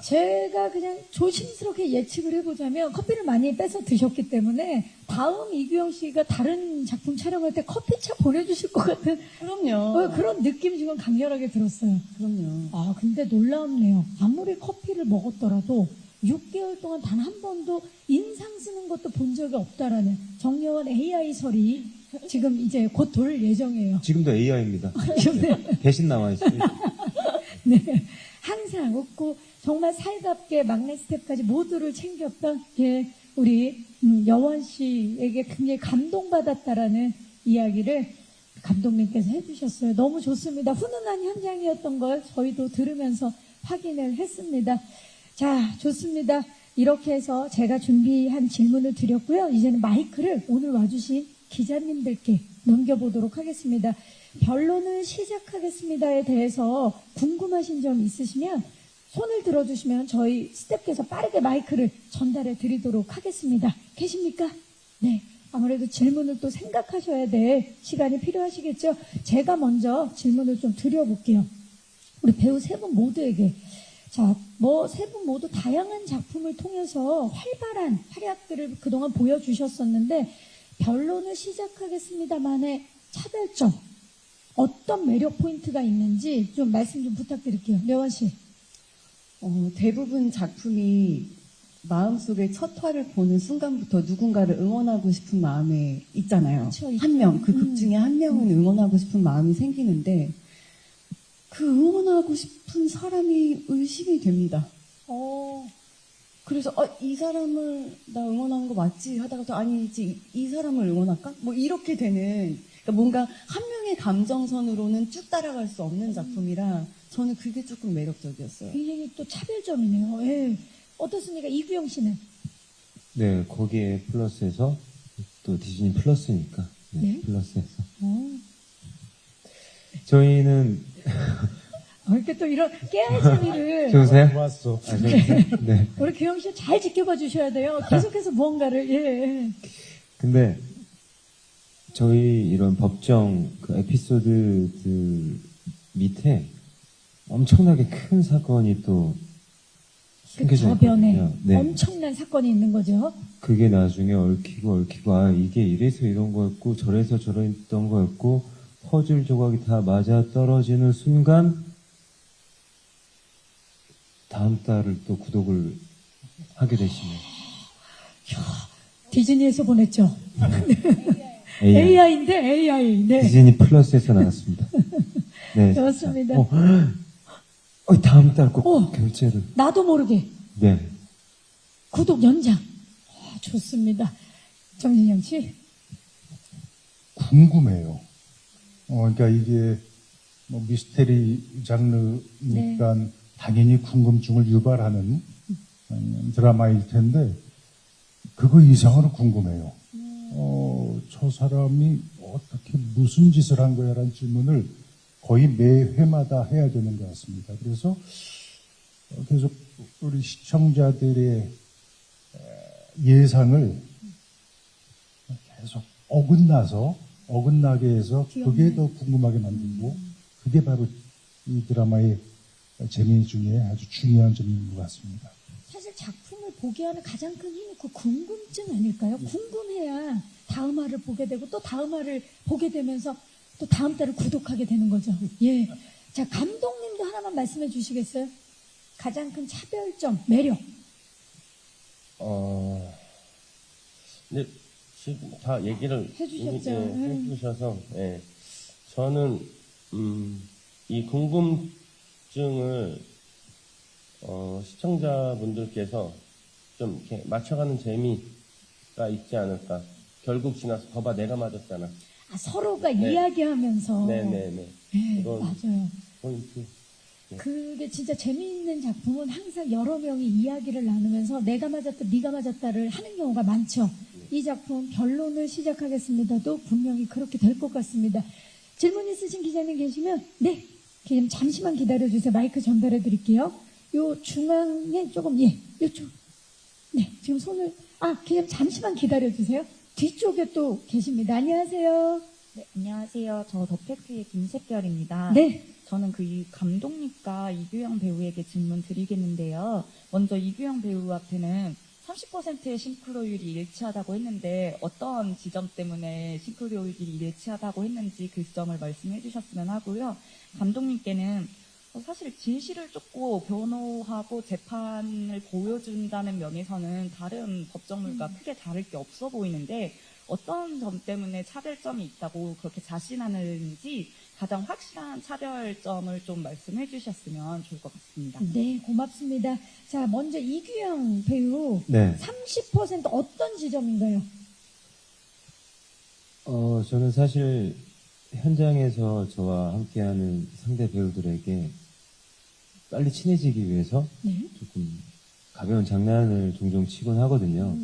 제가 그냥 조심스럽게 예측을 해보자면 커피를 많이 뺏어 드셨기 때문에 다음 이규영 씨가 다른 작품 촬영할 때 커피차 보내주실 것 같은 그럼요. 그런 느낌이 지금 강렬하게 들었어요. 그럼요. 근데 놀랍네요. 아무리 커피를 먹었더라도 6개월 동안 단 한 번도 인상 쓰는 것도 본 적이 없다라는 정려원 AI설이 지금 이제 곧 돌 예정이에요. 지금도 AI입니다. 네. 대신 나와 있어요. 네. 항상 웃고 정말 살갑게 막내 스텝까지 모두를 챙겼던 우리 여원 씨에게 굉장히 감동받았다라는 이야기를 감독님께서 해주셨어요. 너무 좋습니다. 훈훈한 현장이었던 걸 저희도 들으면서 확인을 했습니다. 자, 좋습니다. 이렇게 해서 제가 준비한 질문을 드렸고요. 이제는 마이크를 오늘 와주신 기자님들께 넘겨보도록 하겠습니다. 변론을 시작하겠습니다에 대해서 궁금하신 점 있으시면 손을 들어주시면 저희 스태프께서 빠르게 마이크를 전달해 드리도록 하겠습니다. 계십니까? 네. 아무래도 질문을 또 생각하셔야 될 시간이 필요하시겠죠? 제가 먼저 질문을 좀 드려볼게요. 우리 배우 세 분 모두에게. 자, 세 분 모두 다양한 작품을 통해서 활발한 활약들을 그동안 보여주셨었는데, 변론을 시작하겠습니다만의 차별점, 어떤 매력 포인트가 있는지 좀 말씀 좀 부탁드릴게요. 려원 씨. 대부분 작품이 마음속에 첫 화를 보는 순간부터 누군가를 응원하고 싶은 마음에 있잖아요. 그쵸, 한 명, 그 극 중에 한 명은 응원하고 싶은 마음이 생기는데 그 응원하고 싶은 사람이 의심이 됩니다. 그래서 이 사람을 나 응원하는 거 맞지? 하다가 또 아니지 이 사람을 응원할까? 뭐 이렇게 되는 그러니까 뭔가 한 명의 감정선으로는 쭉 따라갈 수 없는 작품이라 저는 그게 조금 매력적이었어요. 굉장히 또 차별점이네요. 예. 어떻습니까? 이규영 씨는? 네, 거기에 플러스해서 또 디즈니 플러스니까 네? 플러스해서 저희는 이렇게 또 이런 깨알 소리를 좋으세요? 좋았어. 네. 우리 규영 씨 잘 지켜봐 주셔야 돼요. 계속해서 무언가를 예. 근데 저희 이런 법정 그 에피소드들 밑에 엄청나게 큰 사건이 또 그 숨겨져 저변에 있거든요. 네. 엄청난 사건이 있는 거죠. 그게 나중에 얽히고 이게 이래서 이런 거였고 저래서 저랬던 거였고 퍼즐 조각이 다 맞아 떨어지는 순간 다음 달을 또 구독을 하게 되시네요. 디즈니에서 보냈죠. AI. AI인데 AI. 네. 디즈니 플러스에서 나왔습니다. 네. 좋습니다. 다음 달 꼭 어. 결제를. 나도 모르게 네. 구독 연장. 좋습니다. 정진영 씨. 궁금해요. 그러니까 이게 뭐 미스테리 장르니까 당연히 궁금증을 유발하는 드라마일 텐데 그거 이상으로 궁금해요. 저 사람이 어떻게 무슨 짓을 한 거야라는 질문을 거의 매 회마다 해야 되는 것 같습니다. 그래서 계속 우리 시청자들의 예상을 계속 어긋나게 해서 그게 더 궁금하게 만들고 그게 바로 이 드라마의 재미 중에 아주 중요한 점인 것 같습니다. 사실 작품을 보게 하는 가장 큰 힘이 그 궁금증 아닐까요? 궁금해야 다음 화를 보게 되고 또 다음 화를 보게 되면서 또 다음 달을 구독하게 되는 거죠. 예. 자, 감독님도 하나만 말씀해 주시겠어요? 가장 큰 차별점, 매력. 근데 지금 다 얘기를 해주셨죠. 이미, 해주셔서, 예. 저는, 이 궁금증을, 시청자분들께서 좀 이렇게 맞춰가는 재미가 있지 않을까. 결국 지나서 거봐, 내가 맞았잖아. 서로가 네. 이야기하면서. 네네네. 네, 그런 맞아요. 포인트. 그게 진짜 재미있는 작품은 항상 여러 명이 이야기를 나누면서 내가 맞았다, 네가 맞았다를 하는 경우가 많죠. 이 작품 결론을 시작하겠습니다도 분명히 그렇게 될 것 같습니다. 질문 있으신 기자님 계시면 네, 기자님 잠시만 기다려주세요. 마이크 전달해 드릴게요. 요 중앙에 조금 요쪽. 네, 지금 손을 기자님 잠시만 기다려주세요. 뒤쪽에 또 계십니다. 안녕하세요. 네, 안녕하세요. 저 더팩트의 김샛별입니다. 네. 저는 그 감독님과 이규영 배우에게 질문 드리겠는데요. 먼저 이규영 배우한테는 30%의 싱크로율이 일치하다고 했는데 어떤 지점 때문에 싱크로율이 일치하다고 했는지 그 점을 말씀해 주셨으면 하고요. 감독님께는 사실 진실을 쫓고 변호하고 재판을 보여준다는 면에서는 다른 법정물과 크게 다를 게 없어 보이는데 어떤 점 때문에 차별점이 있다고 그렇게 자신하는지 가장 확실한 차별점을 좀 말씀해 주셨으면 좋을 것 같습니다. 네, 고맙습니다. 자, 먼저 이규영 배우 네. 30% 어떤 지점인가요? 저는 사실 현장에서 저와 함께하는 상대 배우들에게 빨리 친해지기 위해서 네. 조금 가벼운 장난을 종종 치곤 하거든요.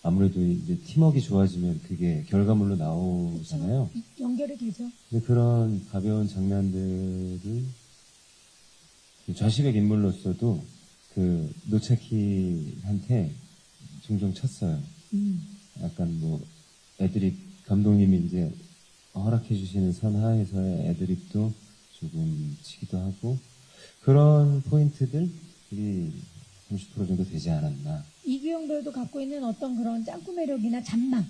아무래도 이제 팀워크가 좋아지면 그게 결과물로 나오잖아요. 연결이 되죠. 근데 그런 가벼운 장난들을 좌식의 인물로서도 그 노차키한테 종종 쳤어요. 약간 뭐 애드립 감독님이 이제 허락해 주시는 선하에서의 애드립도 조금 치기도 하고 그런 포인트들이 30% 정도 되지 않았나. 이규영 배우도 갖고 있는 어떤 그런 짱구 매력이나 잔망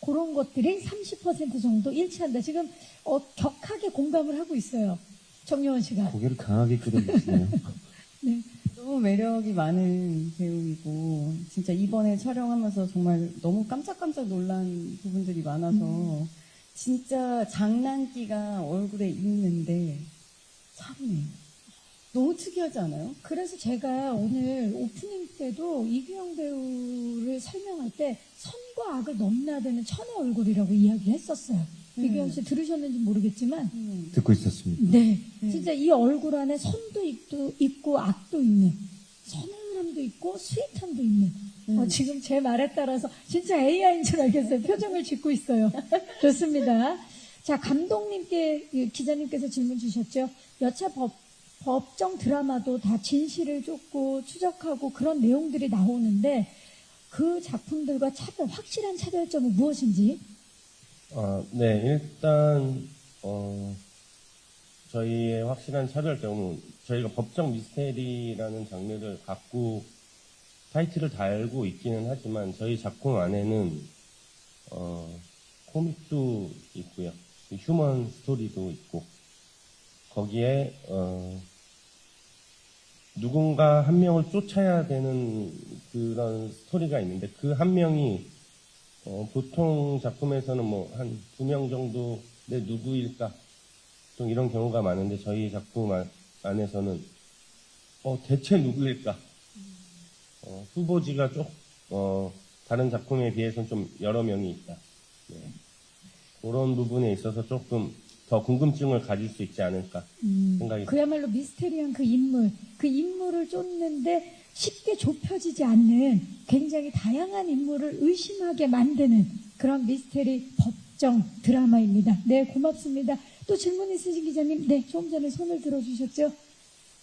그런 것들이 30% 정도 일치한다. 지금 격하게 공감을 하고 있어요. 정여원 씨가. 고개를 강하게 끄덕이시네요. 네. 너무 매력이 많은 배우이고 진짜 이번에 촬영하면서 정말 너무 깜짝깜짝 놀란 부분들이 많아서 진짜 장난기가 얼굴에 있는데 차분해요. 너무 특이하지 않아요? 그래서 제가 오늘 오프닝 때도 이규영 배우를 설명할 때 선과 악을 넘나드는 천의 얼굴이라고 이야기했었어요. 이규영 씨 들으셨는지 모르겠지만 듣고 있었습니다. 네, 진짜 이 얼굴 안에 선도 있고 악도 있는 선함도 있고 스윗함도 있는 지금 제 말에 따라서 진짜 AI인 줄 알겠어요. 표정을 짓고 있어요. 좋습니다. 자, 감독님께 기자님께서 질문 주셨죠. 여차 법정 드라마도 다 진실을 쫓고 추적하고 그런 내용들이 나오는데 그 작품들과 확실한 차별점은 무엇인지? 네, 일단, 저희의 확실한 차별점은 저희가 법정 미스테리라는 장르를 갖고 타이틀을 달고 있기는 하지만 저희 작품 안에는, 코믹도 있고요. 휴먼 스토리도 있고, 거기에, 누군가 한 명을 쫓아야 되는 그런 스토리가 있는데 그 한 명이 보통 작품에서는 뭐 한 2명 정도 내 누구일까 좀 이런 경우가 많은데 저희 작품 안에서는 대체 누구일까 후보지가 다른 작품에 비해서는 좀 여러 명이 있다. 네. 그런 부분에 있어서 조금 더 궁금증을 가질 수 있지 않을까 생각이 듭니다. 그야말로 미스테리한 그 인물을 쫓는데 쉽게 좁혀지지 않는 굉장히 다양한 인물을 의심하게 만드는 그런 미스테리 법정 드라마입니다. 네, 고맙습니다. 또 질문 있으신 기자님, 네, 조금 전에 손을 들어주셨죠?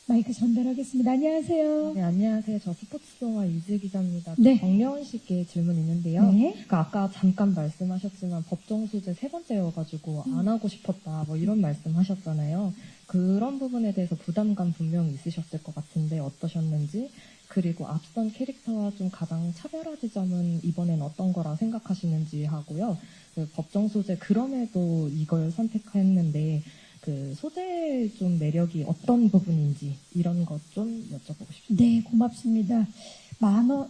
마이크 전달하겠습니다. 안녕하세요. 네, 안녕하세요. 저 스포츠동화 이지 기자입니다. 네. 정려원 씨께 질문 있는데요. 네. 그러니까 아까 잠깐 말씀하셨지만 법정 소재 세 번째여가지고 안 하고 싶었다 뭐 이런 말씀하셨잖아요. 그런 부분에 대해서 부담감 분명히 있으셨을 것 같은데 어떠셨는지, 그리고 앞선 캐릭터와 좀 가장 차별화 지점은 이번엔 어떤 거라 생각하시는지 하고요. 그 법정 소재 그럼에도 이걸 선택했는데 그 소재 좀 매력이 어떤 부분인지 이런 것 좀 여쭤보고 싶습니다. 네, 고맙습니다.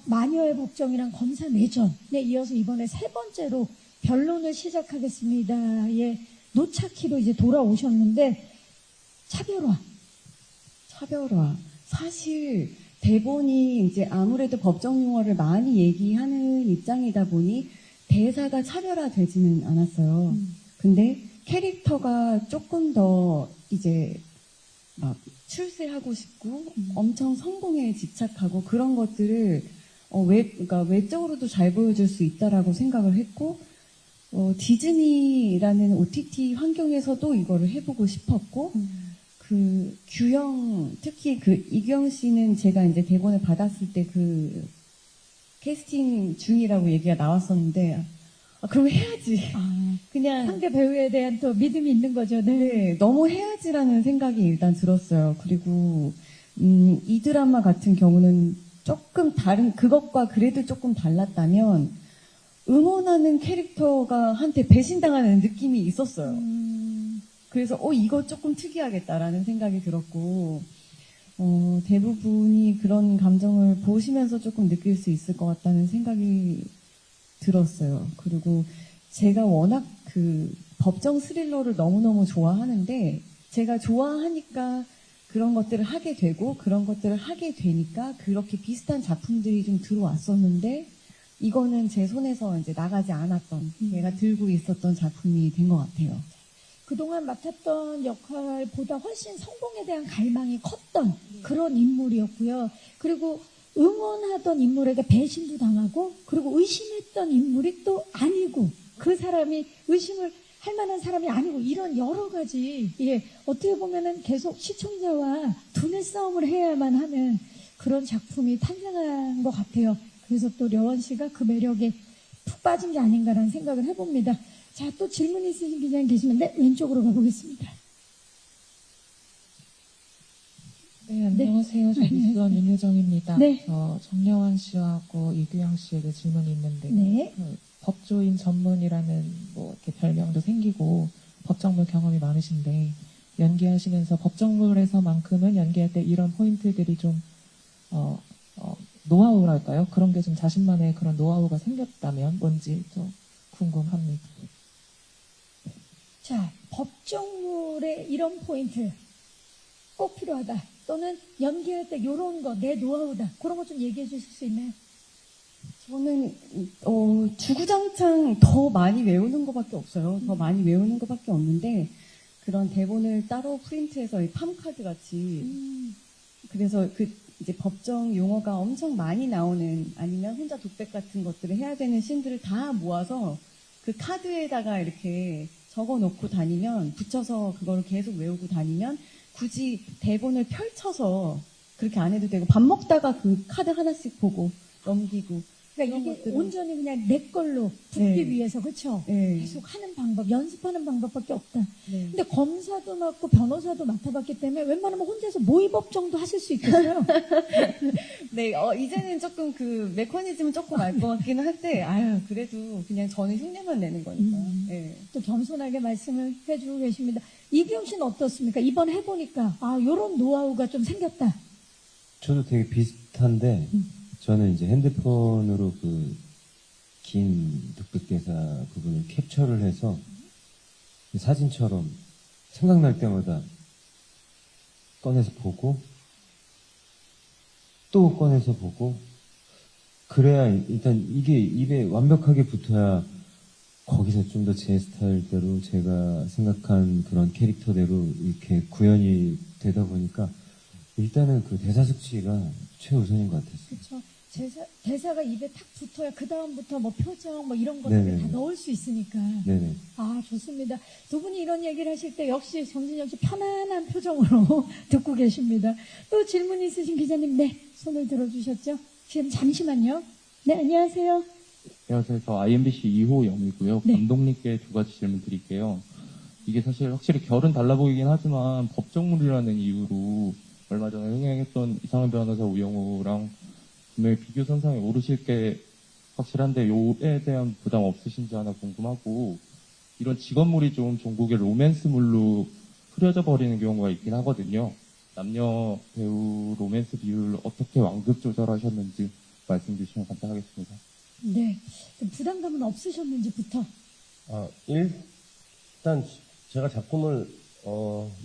마녀의 법정이랑 검사 내전에 이어서 이번에 세 번째로 변론을 시작하겠습니다. 예, 노차키로 이제 돌아오셨는데 차별화. 사실 대본이 이제 아무래도 법정 용어를 많이 얘기하는 입장이다 보니 대사가 차별화되지는 않았어요. 근데 캐릭터가 조금 더 이제 막 출세하고 싶고 엄청 성공에 집착하고 그런 것들을 그러니까 외적으로도 잘 보여줄 수 있다라고 생각을 했고 디즈니라는 OTT 환경에서도 이거를 해보고 싶었고 그 규영 특히 그 이규영 씨는 제가 이제 대본을 받았을 때 그 캐스팅 중이라고 얘기가 나왔었는데 그럼 해야지. 그냥 상대 배우에 대한 또 믿음이 있는 거죠. 네. 네, 너무 해야지라는 생각이 일단 들었어요. 그리고 이 드라마 같은 경우는 조금 다른 그것과 그래도 조금 달랐다면 응원하는 캐릭터가 한테 배신당하는 느낌이 있었어요. 그래서 이거 조금 특이하겠다라는 생각이 들었고 대부분이 그런 감정을 보시면서 조금 느낄 수 있을 것 같다는 생각이 들었어요. 그리고 제가 워낙 그 법정 스릴러를 너무너무 좋아하는데 제가 좋아하니까 그런 것들을 하게 되고 그런 것들을 하게 되니까 그렇게 비슷한 작품들이 좀 들어왔었는데 이거는 제 손에서 이제 나가지 않았던 제가 들고 있었던 작품이 된 것 같아요. 그동안 맡았던 역할보다 훨씬 성공에 대한 갈망이 컸던 그런 인물이었고요. 그리고 응원하던 인물에게 배신도 당하고 그리고 의심했던 인물이 또 아니고 그 사람이 의심을 할 만한 사람이 아니고 이런 여러 가지 어떻게 보면은 계속 시청자와 두뇌 싸움을 해야만 하는 그런 작품이 탄생한 것 같아요. 그래서 또 려원 씨가 그 매력에 푹 빠진 게 아닌가라는 생각을 해봅니다. 자, 또 질문 있으신 기자님 계시면 왼쪽으로 가보겠습니다. 네, 안녕하세요. 전수원 윤유정입니다. 네. 정려원 씨하고 이규영 씨에게 질문이 있는데, 네. 법조인 전문이라는 이렇게 별명도 생기고 법정물 경험이 많으신데 연기하시면서 법정물에서만큼은 연기할 때 이런 포인트들이 좀 노하우랄까요? 그런 게 좀 자신만의 그런 노하우가 생겼다면 뭔지 좀 궁금합니다. 자, 법정물에 이런 포인트 꼭 필요하다. 또는 연기할 때 이런 거, 내 노하우다. 그런 거 좀 얘기해 주실 수 있나요? 저는 주구장창 더 많이 외우는 것밖에 없어요. 더 많이 외우는 것밖에 없는데 그런 대본을 따로 프린트해서 팜카드 같이 그래서 그 이제 법정 용어가 엄청 많이 나오는 아니면 혼자 독백 같은 것들을 해야 되는 씬들을 다 모아서 그 카드에다가 이렇게 적어놓고 다니면 붙여서 그걸 계속 외우고 다니면 굳이 대본을 펼쳐서 그렇게 안 해도 되고 밥 먹다가 그 카드 하나씩 보고 넘기고 그러니까 그런 이게 것들은- 온전히 그냥 내 걸로 붙기 네. 위해서 그렇죠? 네. 계속 하는 방법, 연습하는 방법밖에 없다. 네. 근데 검사도 맡고 변호사도 맡아봤기 때문에 웬만하면 혼자서 모의법정도 하실 수 있겠어요. 네, 이제는 조금 그 메커니즘은 조금 알 것 같기는 한데, 그래도 그냥 저는 흉내만 내는 거니까. 네. 또 겸손하게 말씀을 해주고 계십니다. 이규영 씨는 어떻습니까? 이번 해보니까 요런 노하우가 좀 생겼다. 저도 되게 비슷한데 저는 이제 핸드폰으로 그 긴 득백대사 부분을 캡처를 해서 사진처럼 생각날 때마다 꺼내서 보고 또 꺼내서 보고 그래야 일단 이게 입에 완벽하게 붙어야 거기서 좀 더 제 스타일대로 제가 생각한 그런 캐릭터대로 이렇게 구현이 되다 보니까 일단은 그 대사 숙지가 최우선인 것 같았어요. 그렇죠. 대사가 입에 탁 붙어야 그 다음부터 뭐 표정 뭐 이런 것들을 네네. 다 넣을 수 있으니까. 네네. 아, 좋습니다. 두 분이 이런 얘기를 하실 때 역시 정진영 씨 편안한 표정으로 듣고 계십니다. 또 질문 있으신 기자님, 네, 손을 들어주셨죠? 지금 잠시만요. 네, 안녕하세요. 안녕하세요. 저 IMBC 2호 영이고요. 네. 감독님께 두 가지 질문 드릴게요. 이게 사실 확실히 결은 달라 보이긴 하지만 법정물이라는 이유로 얼마 전에 흥행했던 이상한 변호사 우영우랑 분명히 비교 선상에 오르실 게 확실한데 요에 대한 부담 없으신지 하나 궁금하고 이런 직업물이 좀 종국의 로맨스물로 흐려져 버리는 경우가 있긴 하거든요. 남녀 배우 로맨스 비율을 어떻게 완급 조절하셨는지 말씀 주시면 감사하겠습니다. 네, 좀 부담감은 없으셨는지부터. 일단 제가 작품을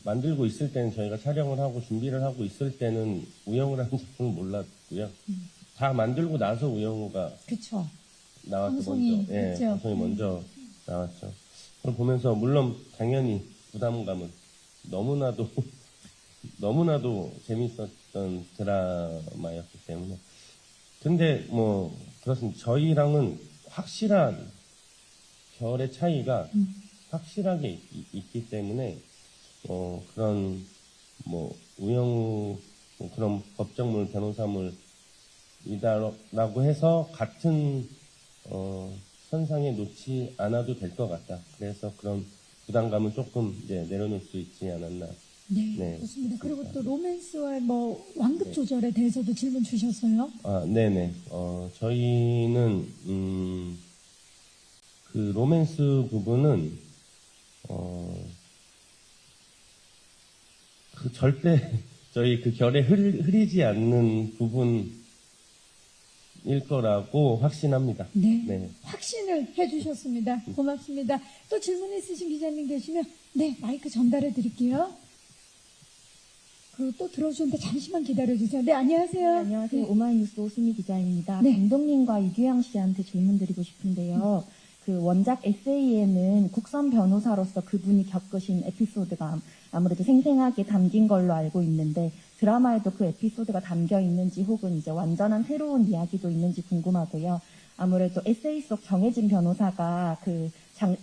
만들고 있을 때는 저희가 촬영을 하고 준비를 하고 있을 때는 우영우라는 작품을 몰랐고요. 다 만들고 나서 우영우가 그쵸. 나왔죠. 방송이 먼저. 예, 했죠. 방송이 먼저 나왔죠. 그걸 보면서 물론 당연히 부담감은 너무나도 재밌었던 드라마였기 때문에. 근데 뭐 그렇습니다. 저희랑은 확실한 결의 차이가 확실하게 있기 때문에 그런 뭐 우영우 뭐 그런 법정물 변호사물 이다라고 해서 같은 선상에 놓지 않아도 될 것 같다. 그래서 그런 부담감은 조금 이제 내려놓을 수 있지 않았나. 네, 네. 좋습니다. 그리고 또 로맨스와 뭐 완급 조절에 대해서도 질문 주셨어요. 네네. 저희는 그 로맨스 부분은 그 절대 저희 그 결에 흐리지 않는 부분일 거라고 확신합니다. 네, 네. 확신을 해주셨습니다. 고맙습니다. 또 질문 있으신 기자님 계시면 네, 마이크 전달해 드릴게요. 그리고 또 들어주는데 잠시만 기다려주세요. 네, 안녕하세요. 네, 안녕하세요. 오마이뉴스 오수미 기자입니다. 네. 감독님과 이규영 씨한테 질문 드리고 싶은데요. 그 원작 에세이에는 국선 변호사로서 그분이 겪으신 에피소드가 아무래도 생생하게 담긴 걸로 알고 있는데 드라마에도 그 에피소드가 담겨 있는지 혹은 이제 완전한 새로운 이야기도 있는지 궁금하고요. 아무래도 에세이 속 정해진 변호사가 그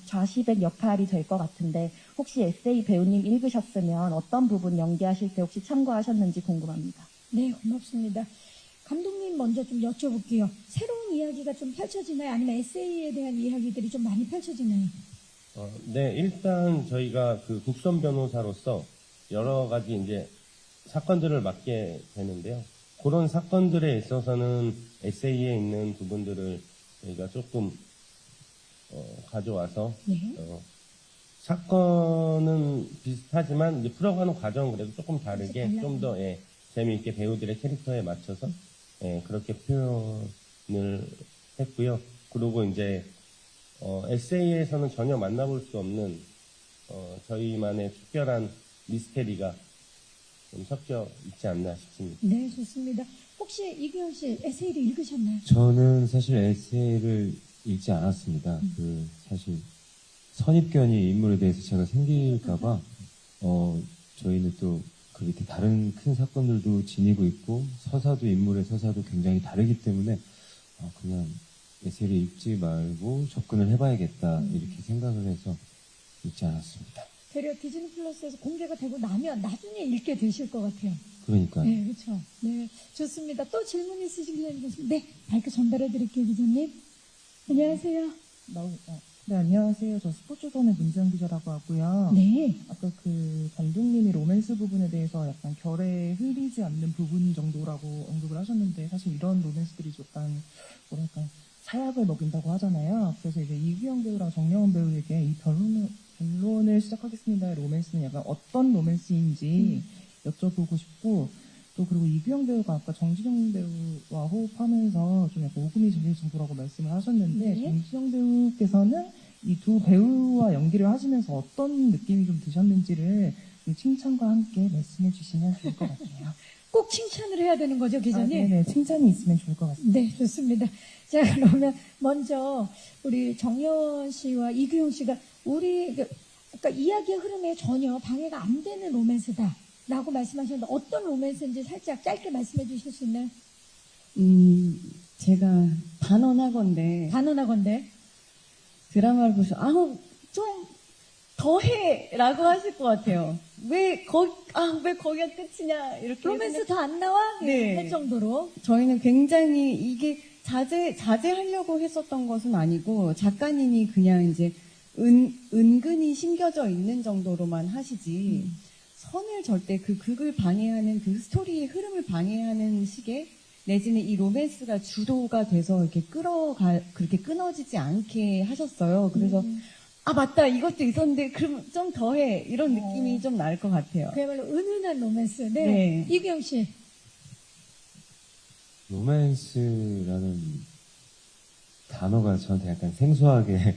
좌시백 역할이 될 것 같은데 혹시 에세이 배우님 읽으셨으면 어떤 부분 연기하실 때 혹시 참고하셨는지 궁금합니다. 네, 고맙습니다. 감독님 먼저 좀 여쭤볼게요. 새로운 이야기가 좀 펼쳐지나요? 아니면 에세이에 대한 이야기들이 좀 많이 펼쳐지나요? 네, 일단 저희가 그 국선 변호사로서 여러 가지 이제 사건들을 맡게 되는데요. 그런 사건들에 있어서는 에세이에 있는 부분들을 저희가 조금 가져와서 네. 사건은 비슷하지만 이제 풀어가는 과정은 그래도 조금 다르게 달라요. 좀 더 재미있게 배우들의 캐릭터에 맞춰서 그렇게 표현을 했고요. 그리고 이제 에세이에서는 전혀 만나볼 수 없는 저희만의 특별한 미스테리가 좀 섞여 있지 않나 싶습니다. 네, 좋습니다. 혹시 이규영 씨 에세이를 읽으셨나요? 저는 사실 에세이를 읽지 않았습니다. 그 사실 선입견이 인물에 대해서 제가 생길까봐 저희는 또 그 밑에 다른 큰 사건들도 지니고 있고 서사도 인물의 서사도 굉장히 다르기 때문에 그냥 에세이를 읽지 말고 접근을 해봐야겠다 이렇게 생각을 해서 읽지 않았습니다. 되려 디즈니 플러스에서 공개가 되고 나면 나중에 읽게 되실 것 같아요. 그러니까요. 네, 그렇죠. 네, 좋습니다. 또 질문 있으신 기자님 계십니다. 네, 마이크 전달해 드릴게요, 기자님. 안녕하세요. 네, 안녕하세요. 저 스포츠선의 문지영 기자라고 하고요. 네, 아까 그 감독님이 로맨스 부분에 대해서 약간 결에 흐리지 않는 부분 정도라고 언급을 하셨는데 사실 이런 로맨스들이 약간 뭐랄까 사약을 먹인다고 하잖아요. 그래서 이제 이규영 배우랑 정영원 배우에게 이 변론을 시작하겠습니다의 로맨스는 약간 어떤 로맨스인지 여쭤보고 싶고 또 그리고 이규영 배우가 아까 정지정 배우와 호흡하면서 좀 약간 오금이 저릴 정도라고 말씀을 하셨는데 네. 정지정 배우께서는 이 두 배우와 연기를 하시면서 어떤 느낌이 좀 드셨는지를 좀 칭찬과 함께 말씀해 주시면 좋을 것 같아요. 꼭 칭찬을 해야 되는 거죠, 기자님? 네네, 칭찬이 있으면 좋을 것 같습니다. 네, 좋습니다. 자, 그러면 먼저 우리 정여원 씨와 이규용 씨가 우리 아까 이야기의 흐름에 전혀 방해가 안 되는 로맨스다라고 말씀하셨는데 어떤 로맨스인지 살짝 짧게 말씀해 주실 수 있나요? 제가 단언하건대 드라마를 보셔 좀 더해라고 하실 것 같아요. 왜 거기가 끝이냐 이렇게 로맨스 더 안 나와? 네. 할 정도로. 저희는 굉장히 이게 자제하려고 했었던 것은 아니고 작가님이 그냥 이제 은근히 심겨져 있는 정도로만 하시지 선을 절대 그 극을 방해하는 그 스토리의 흐름을 방해하는 식의 내지는 이 로맨스가 주도가 돼서 이렇게 그렇게 끊어지지 않게 하셨어요. 그래서 맞다 이것도 있었는데 그럼 좀 더해 이런 느낌이 좀 날 것 같아요. 그야말로 은은한 로맨스. 네. 네. 이규영 씨. 로맨스라는 단어가 저한테 약간 생소하게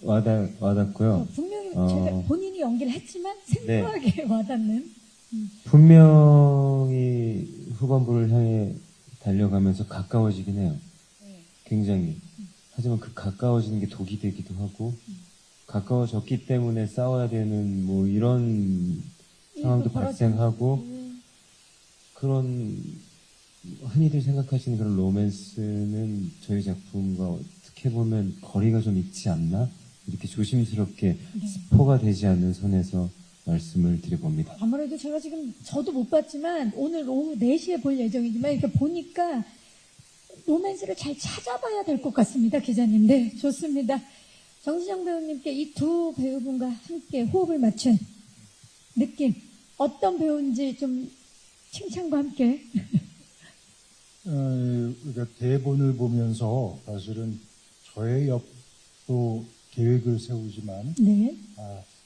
와닿고요. 분명히 제가 본인이 연기를 했지만 생소하게 와닿는. 분명히 후반부를 향해 달려가면서 가까워지긴 해요. 굉장히. 하지만 그 가까워지는 게 독이 되기도 하고, 가까워졌기 때문에 싸워야 되는 뭐 이런 상황도 발생하고, 그런 흔히들 생각하시는 그런 로맨스는 저희 작품과 어떻게 보면 거리가 좀 있지 않나? 이렇게 조심스럽게 스포가 되지 않는 선에서 말씀을 드려봅니다. 아무래도 제가 지금 저도 못 봤지만 오늘 오후 4시에 볼 예정이지만 이렇게 보니까 로맨스를 잘 찾아봐야 될 것 같습니다, 기자님. 네, 좋습니다. 정지정 배우님께 이 두 배우분과 함께 호흡을 맞춘 느낌 어떤 배우인지 좀 칭찬과 함께. 그러니까 대본을 보면서 사실은 저의 역도 계획을 세우지만 네.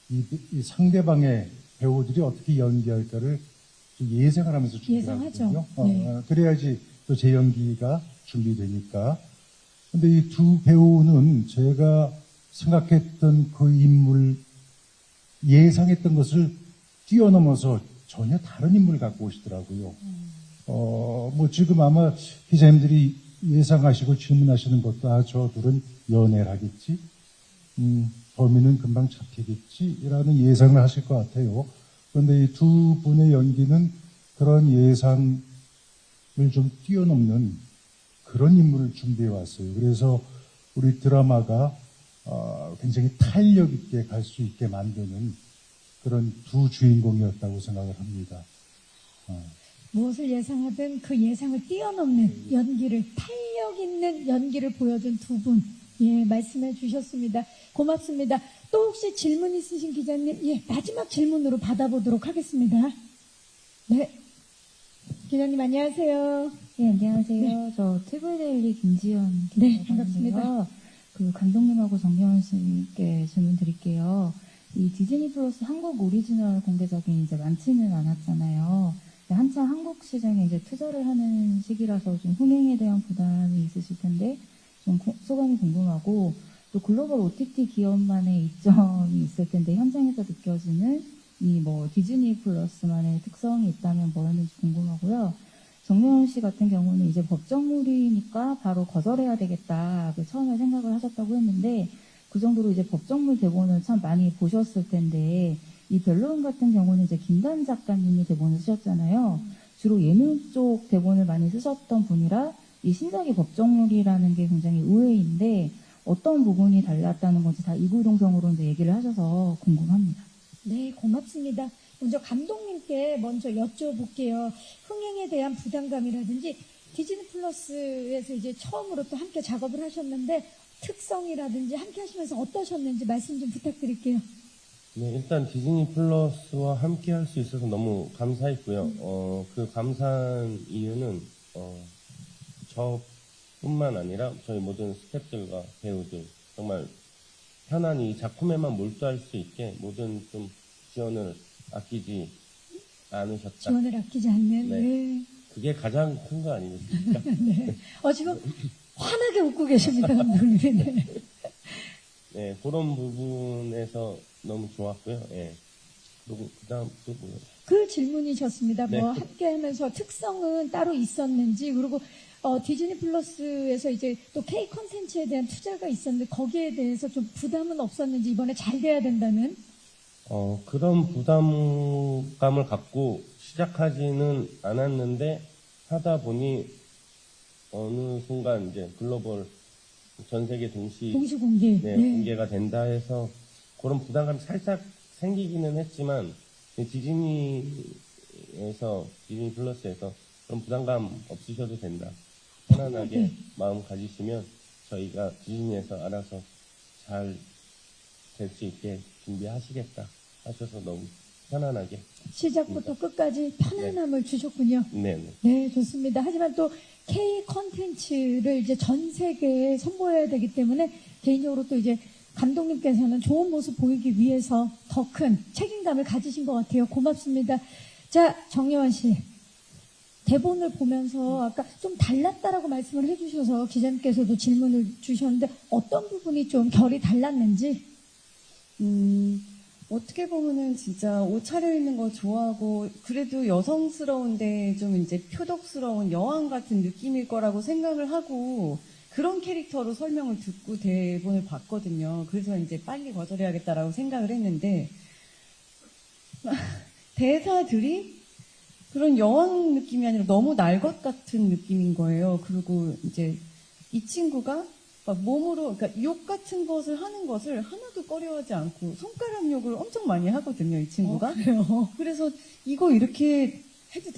이 상대방의 배우들이 어떻게 연기할까를 좀 예상을 하면서 예상하죠. 준비하거든요. 네. 그래야지 또 제 연기가 준비되니까. 근데 이 두 배우는 제가 생각했던 그 인물, 예상했던 것을 뛰어넘어서 전혀 다른 인물을 갖고 오시더라고요. 뭐 지금 아마 기자님들이 예상하시고 질문하시는 것도 저 둘은 연애를 하겠지. 범인은 금방 잡히겠지라는 예상을 하실 것 같아요. 그런데 이 두 분의 연기는 그런 예상을 좀 뛰어넘는 그런 인물을 준비해 왔어요. 그래서 우리 드라마가 굉장히 탄력 있게 갈 수 있게 만드는 그런 두 주인공이었다고 생각을 합니다. 무엇을 예상하든 그 예상을 뛰어넘는 연기를, 탄력 있는 연기를 보여준 두 분. 예, 말씀해 주셨습니다. 고맙습니다. 또 혹시 질문 있으신 기자님, 예, 마지막 질문으로 받아보도록 하겠습니다. 네. 기자님 안녕하세요. 네, 안녕하세요. 저 트블데일리 김지연 네, 기자인데요. 반갑습니다. 그 감독님하고 정경원 씨께 질문 드릴게요. 이 디즈니 플러스 한국 오리지널 공개작이 이제 많지는 않았잖아요. 한창 한국 시장에 이제 투자를 하는 시기라서 좀 흥행에 대한 부담이 있으실 텐데 좀 소감이 궁금하고, 또 글로벌 OTT 기업만의 이점이 있을 텐데 현장에서 느껴지는 이 뭐 디즈니 플러스만의 특성이 있다면 뭐였는지 궁금하고요. 정명훈 씨 같은 경우는 이제 법정물이니까 바로 거절해야 되겠다, 처음에 생각을 하셨다고 했는데 그 정도로 이제 법정물 대본을 참 많이 보셨을 텐데, 이 벨로운 같은 경우는 이제 김단 작가님이 대본을 쓰셨잖아요. 주로 예능 쪽 대본을 많이 쓰셨던 분이라 이 신작이 법정물이라는 게 굉장히 의외인데 어떤 부분이 달랐다는 건지 다 이구동성으로 이제 얘기를 하셔서 궁금합니다. 네, 고맙습니다. 먼저 감독님께 먼저 여쭤볼게요. 흥행에 대한 부담감이라든지 디즈니 플러스에서 이제 처음으로 또 함께 작업을 하셨는데 특성이라든지 함께 하시면서 어떠셨는지 말씀 좀 부탁드릴게요. 네, 일단 디즈니 플러스와 함께 할 수 있어서 너무 감사했고요. 그 감사한 이유는, 저뿐만 아니라 저희 모든 스태프들과 배우들, 정말 편안히 이 작품에만 몰두할 수 있게 모든 좀 지원을 아끼지 않으셨다. 지원을 아끼지 않는. 네. 네. 그게 가장 큰 거 아니겠습니까? 네. 지금 환하게 웃고 계십니다, 감독님. 네. 네, 그런 부분에서 너무 좋았고요. 예. 그리고 그다음 또 뭐요? 그 질문이셨습니다. 네. 뭐 함께 하면서 특성은 따로 있었는지, 그리고 디즈니 플러스에서 이제 또 K 컨텐츠에 대한 투자가 있었는데 거기에 대해서 좀 부담은 없었는지, 이번에 잘 돼야 된다는. 그런 부담감을 갖고 시작하지는 않았는데 하다 보니 어느 순간 이제 글로벌 전 세계 동시 공개. 네, 네. 공개가 된다 해서 그런 부담감이 살짝 생기기는 했지만 디즈니 플러스에서 그런 부담감 없으셔도 된다. 편안하게 네. 마음 가지시면 저희가 디즈니에서 알아서 잘 될 수 있게 준비하시겠다 하셔서 너무 편안하게. 시작부터 끝까지 편안함을 주셨군요. 네네. 네, 좋습니다. 하지만 또 K 컨텐츠를 이제 전 세계에 선보여야 되기 때문에 개인적으로 또 이제 감독님께서는 좋은 모습 보이기 위해서 더 큰 책임감을 가지신 것 같아요. 고맙습니다. 자, 정여원 씨. 대본을 보면서 아까 좀 달랐다라고 말씀을 해주셔서 기자님께서도 질문을 주셨는데 어떤 부분이 좀 결이 달랐는지. 어떻게 보면은 진짜 옷 차려입는 거 좋아하고 그래도 여성스러운데 좀 이제 표독스러운 여왕 같은 느낌일 거라고 생각을 하고 그런 캐릭터로 설명을 듣고 대본을 봤거든요. 그래서 이제 빨리 거절해야겠다라고 생각을 했는데 대사들이 그런 여왕 느낌이 아니라 너무 날 것 같은 느낌인 거예요. 그리고 이제 이 친구가 막 몸으로, 그러니까 욕 같은 것을 하는 것을 하나도 꺼려하지 않고 손가락 욕을 엄청 많이 하거든요, 이 친구가. 그래요? 그래서 이거 이렇게 해도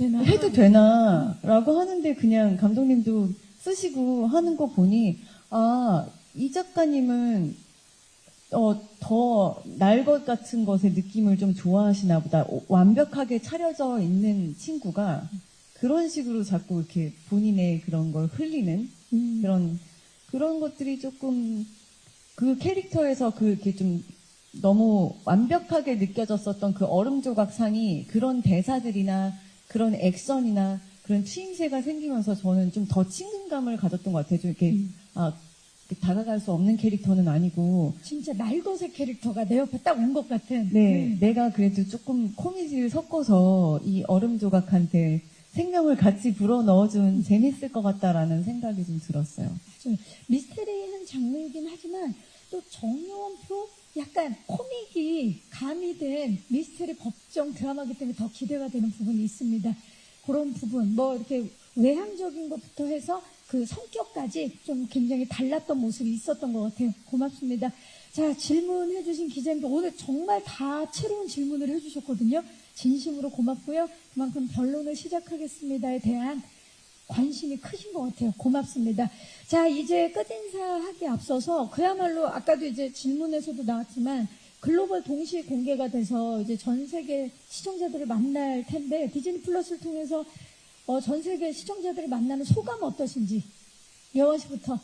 되나? 라고 하는데 그냥 감독님도 쓰시고 하는 거 보니, 이 작가님은 더 날 것 같은 것의 느낌을 좀 좋아하시나 보다. 완벽하게 차려져 있는 친구가 그런 식으로 자꾸 이렇게 본인의 그런 걸 흘리는 그런 것들이 조금 그 캐릭터에서 그렇게 좀 너무 완벽하게 느껴졌었던 그 얼음 조각 상이 그런 대사들이나 그런 액션이나 그런 추임새가 생기면서 저는 좀 더 친근감을 가졌던 것 같아요. 좀 이렇게 다가갈 수 없는 캐릭터는 아니고 진짜 날것의 캐릭터가 내 옆에 딱 온 것 같은. 내가 그래도 조금 코미디를 섞어서 이 얼음 조각한테 생명을 같이 불어 넣어준 재밌을 것 같다라는 생각이 좀 들었어요. 미스테리한 장르이긴 하지만 또 정여원표 약간 코믹이 가미된 미스테리 법정 드라마이기 때문에 더 기대가 되는 부분이 있습니다. 그런 부분, 뭐 이렇게 외향적인 것부터 해서 그 성격까지 좀 굉장히 달랐던 모습이 있었던 것 같아요. 고맙습니다. 자, 질문해주신 기자님도 오늘 정말 다채로운 질문을 해주셨거든요. 진심으로 고맙고요. 그만큼 변론을 시작하겠습니다에 대한 관심이 크신 것 같아요. 고맙습니다. 자, 이제 끝인사하기 앞서서 그야말로 아까도 이제 질문에서도 나왔지만 글로벌 동시 공개가 돼서 이제 전 세계 시청자들을 만날 텐데 디즈니 플러스를 통해서 전 세계 시청자들을 만나는 소감 어떠신지 여원 씨부터.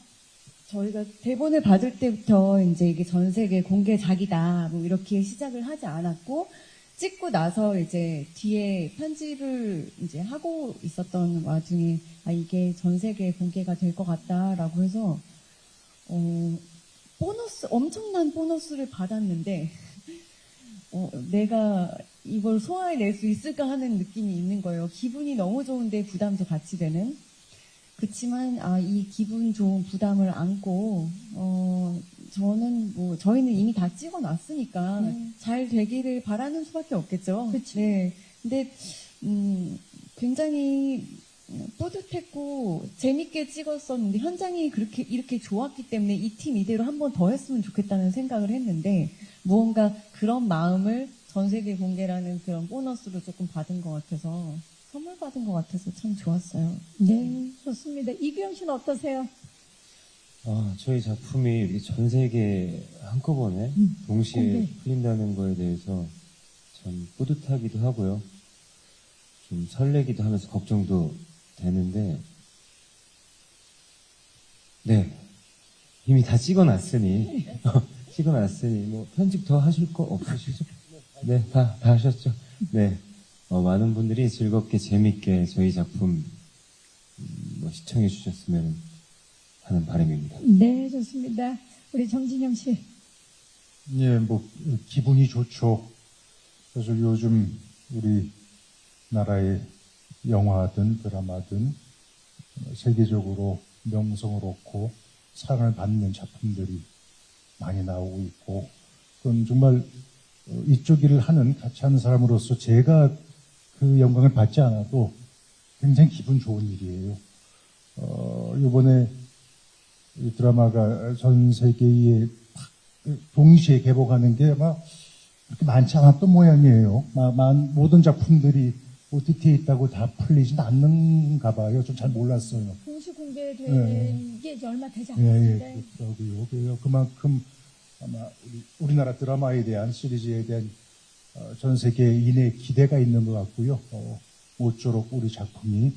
저희가 대본을 받을 때부터 이제 이게 전 세계 공개작이다 뭐 이렇게 시작을 하지 않았고 찍고 나서 이제 뒤에 편집을 이제 하고 있었던 와중에 이게 전 세계 공개가 될 것 같다라고 해서 엄청난 보너스를 받았는데 내가 이걸 소화해낼 수 있을까 하는 느낌이 있는 거예요. 기분이 너무 좋은데 부담도 같이 되는. 그치만 이 기분 좋은 부담을 안고 저희는 이미 다 찍어놨으니까 잘 되기를 바라는 수밖에 없겠죠. 그치. 네. 근데 굉장히 뿌듯했고 재밌게 찍었었는데 현장이 이렇게 좋았기 때문에 이 팀 이대로 한 번 더 했으면 좋겠다는 생각을 했는데 무언가 그런 마음을 전 세계 공개라는 그런 보너스로 조금 받은 것 같아서 선물 받은 것 같아서 참 좋았어요. 네, 좋습니다. 이규영 씨는 어떠세요? 저희 작품이 이렇게 전 세계 한꺼번에 동시에 풀린다는 거에 대해서 참 뿌듯하기도 하고요. 좀 설레기도 하면서 걱정도 되는데, 네. 이미 다 찍어놨으니, 뭐, 편집 더 하실 거 없으시죠? 네, 다 하셨죠? 네. 많은 분들이 즐겁게 재밌게 저희 작품 시청해 주셨으면 하는 바람입니다. 네, 좋습니다. 우리 정진영 씨. 예, 기분이 좋죠. 사실 요즘 우리나라의 영화든 드라마든 세계적으로 명성을 얻고 사랑을 받는 작품들이 많이 나오고 있고, 그건 정말 이쪽 일을 같이 하는 사람으로서 제가 그 영광을 받지 않아도 굉장히 기분 좋은 일이에요. 이번에 이 드라마가 전 세계에 동시에 개봉하는 게 아마 그렇게 많지 않았던 모양이에요. 모든 작품들이 OTT에 있다고 다 풀리진 않는가 봐요. 좀 잘 몰랐어요. 동시 공개된 게 이제 얼마 되지 않았는데. 예, 그렇더라고요. 그만큼 아마 우리나라 드라마에 대한 시리즈에 대한 전 세계인의 기대가 있는 것 같고요. 모쪼록 우리 작품이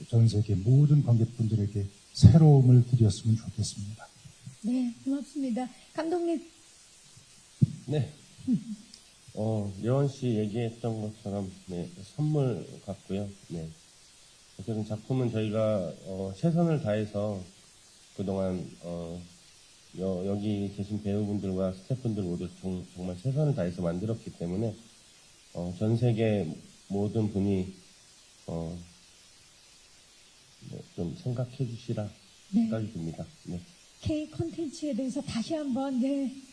전 세계 모든 관객분들에게 새로움을 드렸으면 좋겠습니다. 네, 고맙습니다. 감독님. 네. 여원 씨 얘기했던 것처럼, 네, 선물 같고요. 네. 어쨌든 작품은 저희가, 최선을 다해서 그동안, 여기 계신 배우분들과 스태프분들 모두 정말 최선을 다해서 만들었기 때문에, 전 세계 모든 분이, 좀 생각해 주시라 생각이 듭니다. 네. K 콘텐츠에 대해서 다시 한번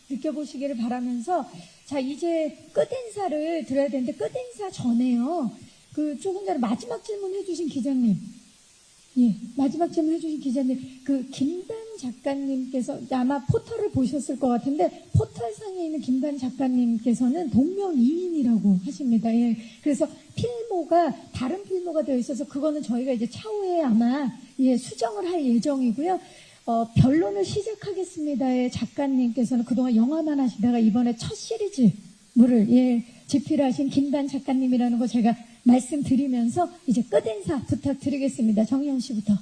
느껴보시기를 바라면서, 자, 이제 끝인사를 드려야 되는데, 끝인사 전에요. 조금 전에 마지막 질문 해주신 기자님. 예, 마지막 질문 해주신 기자님. 김단 작가님께서 아마 포털을 보셨을 것 같은데, 포털상에 있는 김단 작가님께서는 동명이인이라고 하십니다. 예. 그래서 필모가, 다른 필모가 되어 있어서, 그거는 저희가 이제 차후에 아마, 수정을 할 예정이고요. 변론을 시작하겠습니다의 작가님께서는 그동안 영화만 하시다가 이번에 첫 시리즈물을 집필하신 김단 작가님이라는 거 제가 말씀드리면서 이제 끝인사 부탁드리겠습니다. 정희영 씨부터.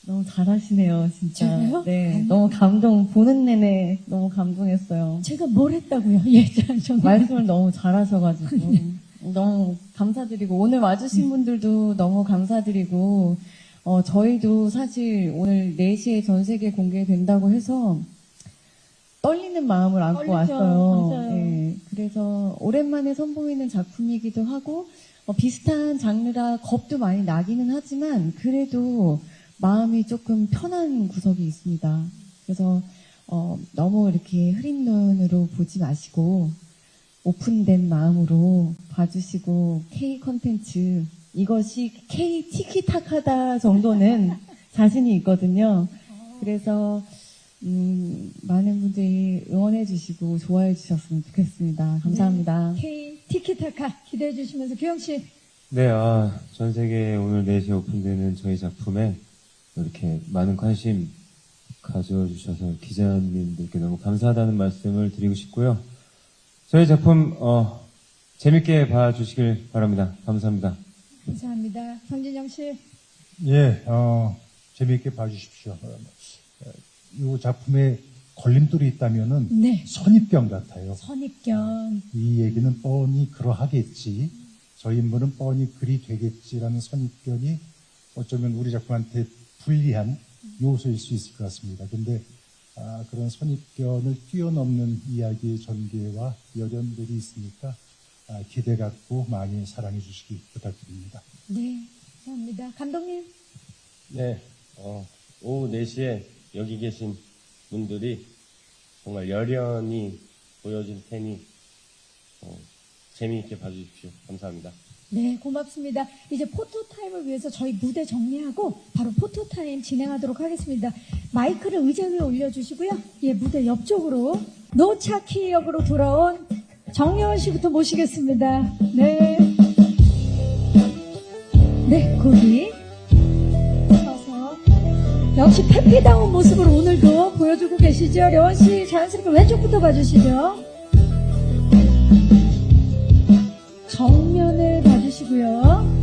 너무 잘하시네요, 진짜. 제가요? 네, 너무 보는 내내 너무 감동했어요. 제가 뭘 했다고요? 예, 말씀을 너무 잘하셔가지고 너무 감사드리고, 오늘 와주신 분들도 너무 감사드리고, 저희도 사실 오늘 4시에 전 세계 공개된다고 해서 떨리는 마음을 안고 떨리죠. 왔어요. 맞아요. 네, 그래서 오랜만에 선보이는 작품이기도 하고, 비슷한 장르라 겁도 많이 나기는 하지만 그래도 마음이 조금 편한 구석이 있습니다. 그래서 너무 이렇게 흐린 눈으로 보지 마시고 오픈된 마음으로 봐주시고, K 콘텐츠 이것이 K 티키타카다 정도는 자신이 있거든요. 그래서 많은 분들이 응원해 주시고 좋아해 주셨으면 좋겠습니다. 감사합니다. K 티키타카 기대해 주시면서 규영 씨. 네, 전 세계에 오늘 4시에 오픈되는 저희 작품에 이렇게 많은 관심 가져주셔서 기자님들께 너무 감사하다는 말씀을 드리고 싶고요. 저희 작품 재밌게 봐주시길 바랍니다. 감사합니다. 감사합니다. 성진영 씨. 예, 재미있게 봐주십시오. 이 작품에 걸림돌이 있다면은 네. 선입견 같아요. 선입견. 이 얘기는 뻔히 그러하겠지, 저 인물은 뻔히 그리 되겠지라는 선입견이 어쩌면 우리 작품한테 불리한 요소일 수 있을 것 같습니다. 근데 그런 선입견을 뛰어넘는 이야기의 전개와 여련들이 있으니까 기대 갖고 많이 사랑해 주시기 부탁드립니다. 네, 감사합니다. 감독님. 네, 오후 4시에 여기 계신 분들이 정말 열연히 보여줄 테니 재미있게 봐주십시오. 감사합니다. 네, 고맙습니다. 이제 포토타임을 위해서 저희 무대 정리하고 바로 포토타임 진행하도록 하겠습니다. 마이크를 의자 위에 올려주시고요. 예, 무대 옆쪽으로 노차키 역으로 돌아온 정여원 씨부터 모시겠습니다. 네. 네, 거기 서서 역시 페피다운 모습으로 오늘도 보여주고 계시죠. 여원 씨 자연스럽게 왼쪽부터 봐주시죠. 정면을 봐주시고요.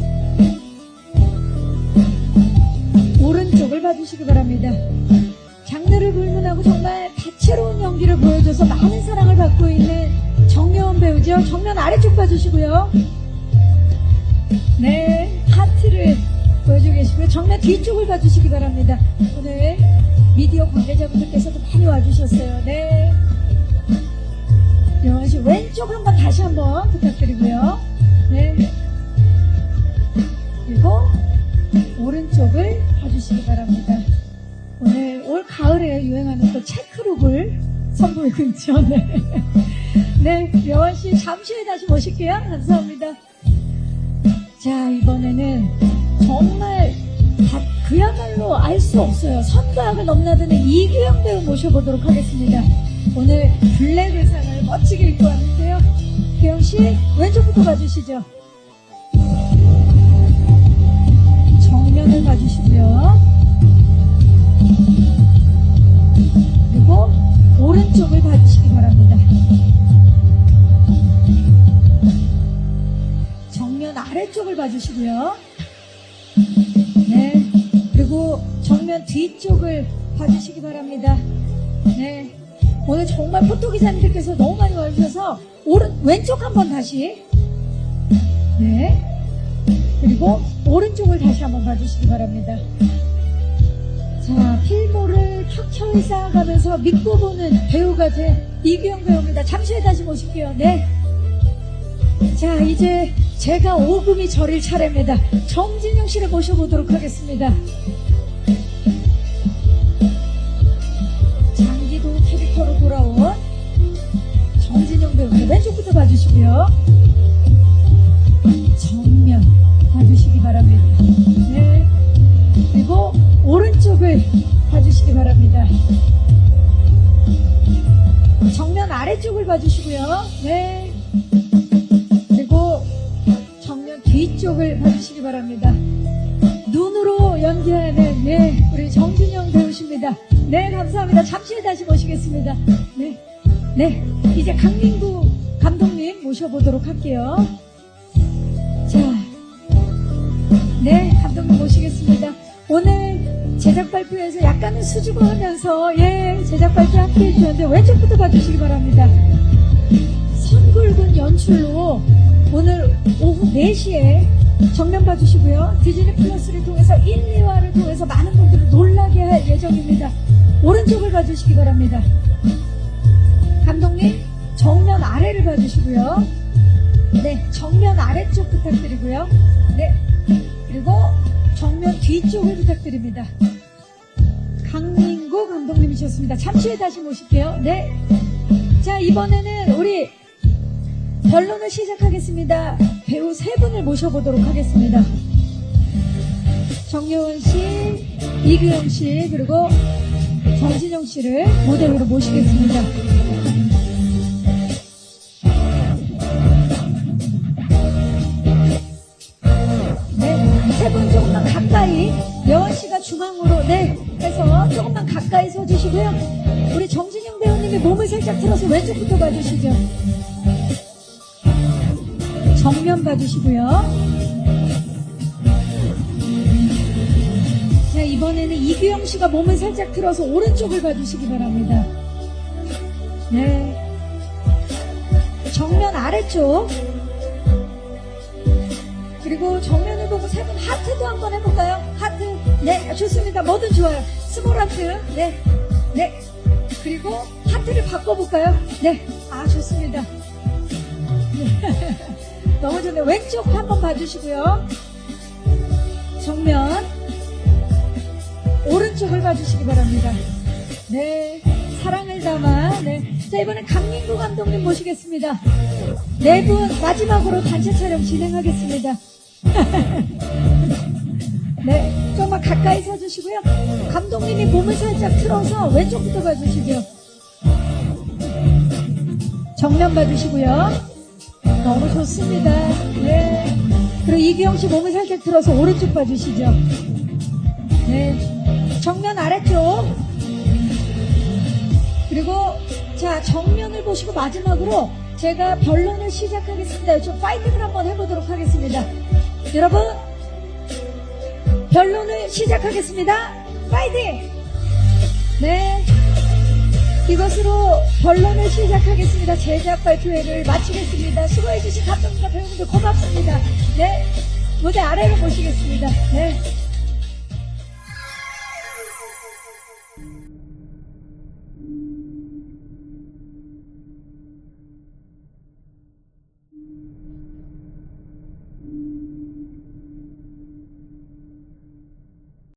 오른쪽을 봐주시기 바랍니다. 장르를 불문하고 정말 다채로운 연기를 보여줘서 많은 사랑을 받고 있는 정여원 배우죠. 봐주시고요. 정면 아래쪽 봐주시고요. 네, 하트를 보여주고 계시고요. 정면 뒤쪽을 봐주시기 바랍니다. 오늘 미디어 관계자분들께서도 많이 와주셨어요. 네. 영원 씨 왼쪽 한번 다시 한번 부탁드리고요. 네. 그리고 오른쪽을 봐주시기 바랍니다. 오늘 올 가을에 유행하는 또 체크룩을 선보이고 있죠. 네. 네, 여원 씨 잠시 후에 다시 모실게요. 감사합니다. 자, 이번에는 정말 그야말로 알 수 없어요. 선과학을 넘나드는 이규영 배우 모셔보도록 하겠습니다. 오늘 블랙 의상을 멋지게 입고 왔는데요. 규영 씨 왼쪽부터 봐주시죠. 정면을 봐주시고요. 그리고 오른쪽을 봐주시기 바랍니다. 정면 아래쪽을 봐주시고요. 네. 그리고 정면 뒤쪽을 봐주시기 바랍니다. 네. 오늘 정말 포토 기자님들께서 너무 많이 와주셔서 왼쪽 한번 다시. 네. 그리고 오른쪽을 다시 한번 봐주시기 바랍니다. 자, 필모를 켜켜이 쌓아가면서 믿고 보는 배우가 된 이규영 배우입니다. 잠시 후에 다시 모실게요. 네. 자, 이제 제가 오금이 저릴 차례입니다. 정진영 씨를 모셔보도록 하겠습니다. 장기도 캐릭터로 돌아온 정진영 배우입니다. 왼쪽부터 봐주시고요. 정면 봐주시기 바랍니다. 네. 그리고 오른쪽을 봐주시기 바랍니다. 정면 아래쪽을 봐주시고요. 네. 그리고 정면 뒤쪽을 봐주시기 바랍니다. 눈으로 연기하는 네, 우리 정진영 배우십니다. 네, 감사합니다. 잠시 후에 다시 모시겠습니다. 네. 네. 이제 강민구 감독님 모셔보도록 할게요. 자. 네, 감독님 모시겠습니다. 오늘 제작 발표에서 약간은 수줍어 하면서, 예, 제작 발표 함께 해주셨는데, 왼쪽부터 봐주시기 바랍니다. 선굵은 연출로 오늘 오후 4시에 정면 봐주시고요. 디즈니 플러스를 통해서 1, 2화를 통해서 많은 분들을 놀라게 할 예정입니다. 오른쪽을 봐주시기 바랍니다. 감독님, 정면 아래를 봐주시고요. 네, 정면 아래쪽 부탁드리고요. 네. 그리고 정면 뒤쪽을 부탁드립니다. 강민구 감독님이셨습니다. 잠시 후에 다시 모실게요. 네. 자, 이번에는 우리 변론을 시작하겠습니다. 배우 3분을 모셔보도록 하겠습니다. 정여원 씨, 이규영 씨, 그리고 정진영 씨를 무대 위로 모시겠습니다. 세 분 조금만 가까이, 여원 씨가 중앙으로, 네, 해서 조금만 가까이 서주시고요. 우리 정진영 배우님이 몸을 살짝 틀어서 왼쪽부터 봐주시죠. 정면 봐주시고요. 자, 이번에는 이규영 씨가 몸을 살짝 틀어서 오른쪽을 봐주시기 바랍니다. 네. 정면 아래쪽. 그리고 정면을 보고 세 분 하트도 한번 해볼까요? 하트. 네, 좋습니다. 뭐든 좋아요. 스몰 하트. 네. 네. 그리고 하트를 바꿔볼까요? 네. 아, 좋습니다. 네. 너무 좋네요. 왼쪽 한번 봐주시고요. 정면. 오른쪽을 봐주시기 바랍니다. 네. 사랑을 담아. 네. 자, 이번엔 강민구 감독님 모시겠습니다. 네 분 마지막으로 단체 촬영 진행하겠습니다. 네, 조금만 가까이 서주시고요. 감독님이 몸을 살짝 틀어서 왼쪽부터 봐주시죠. 정면 봐주시고요. 너무 좋습니다. 네. 그리고 이규영 씨 몸을 살짝 틀어서 오른쪽 봐주시죠. 네. 정면 아래쪽. 그리고 자, 정면을 보시고 마지막으로 제가 변론을 시작하겠습니다. 좀 파이팅을 한번 해보도록 하겠습니다. 여러분, 변론을 시작하겠습니다. 파이팅! 네. 이것으로 본론을 시작하겠습니다. 제작 발표회를 마치겠습니다. 수고해주신 감독님과 배우분들 고맙습니다. 네, 무대 아래로 모시겠습니다. 네.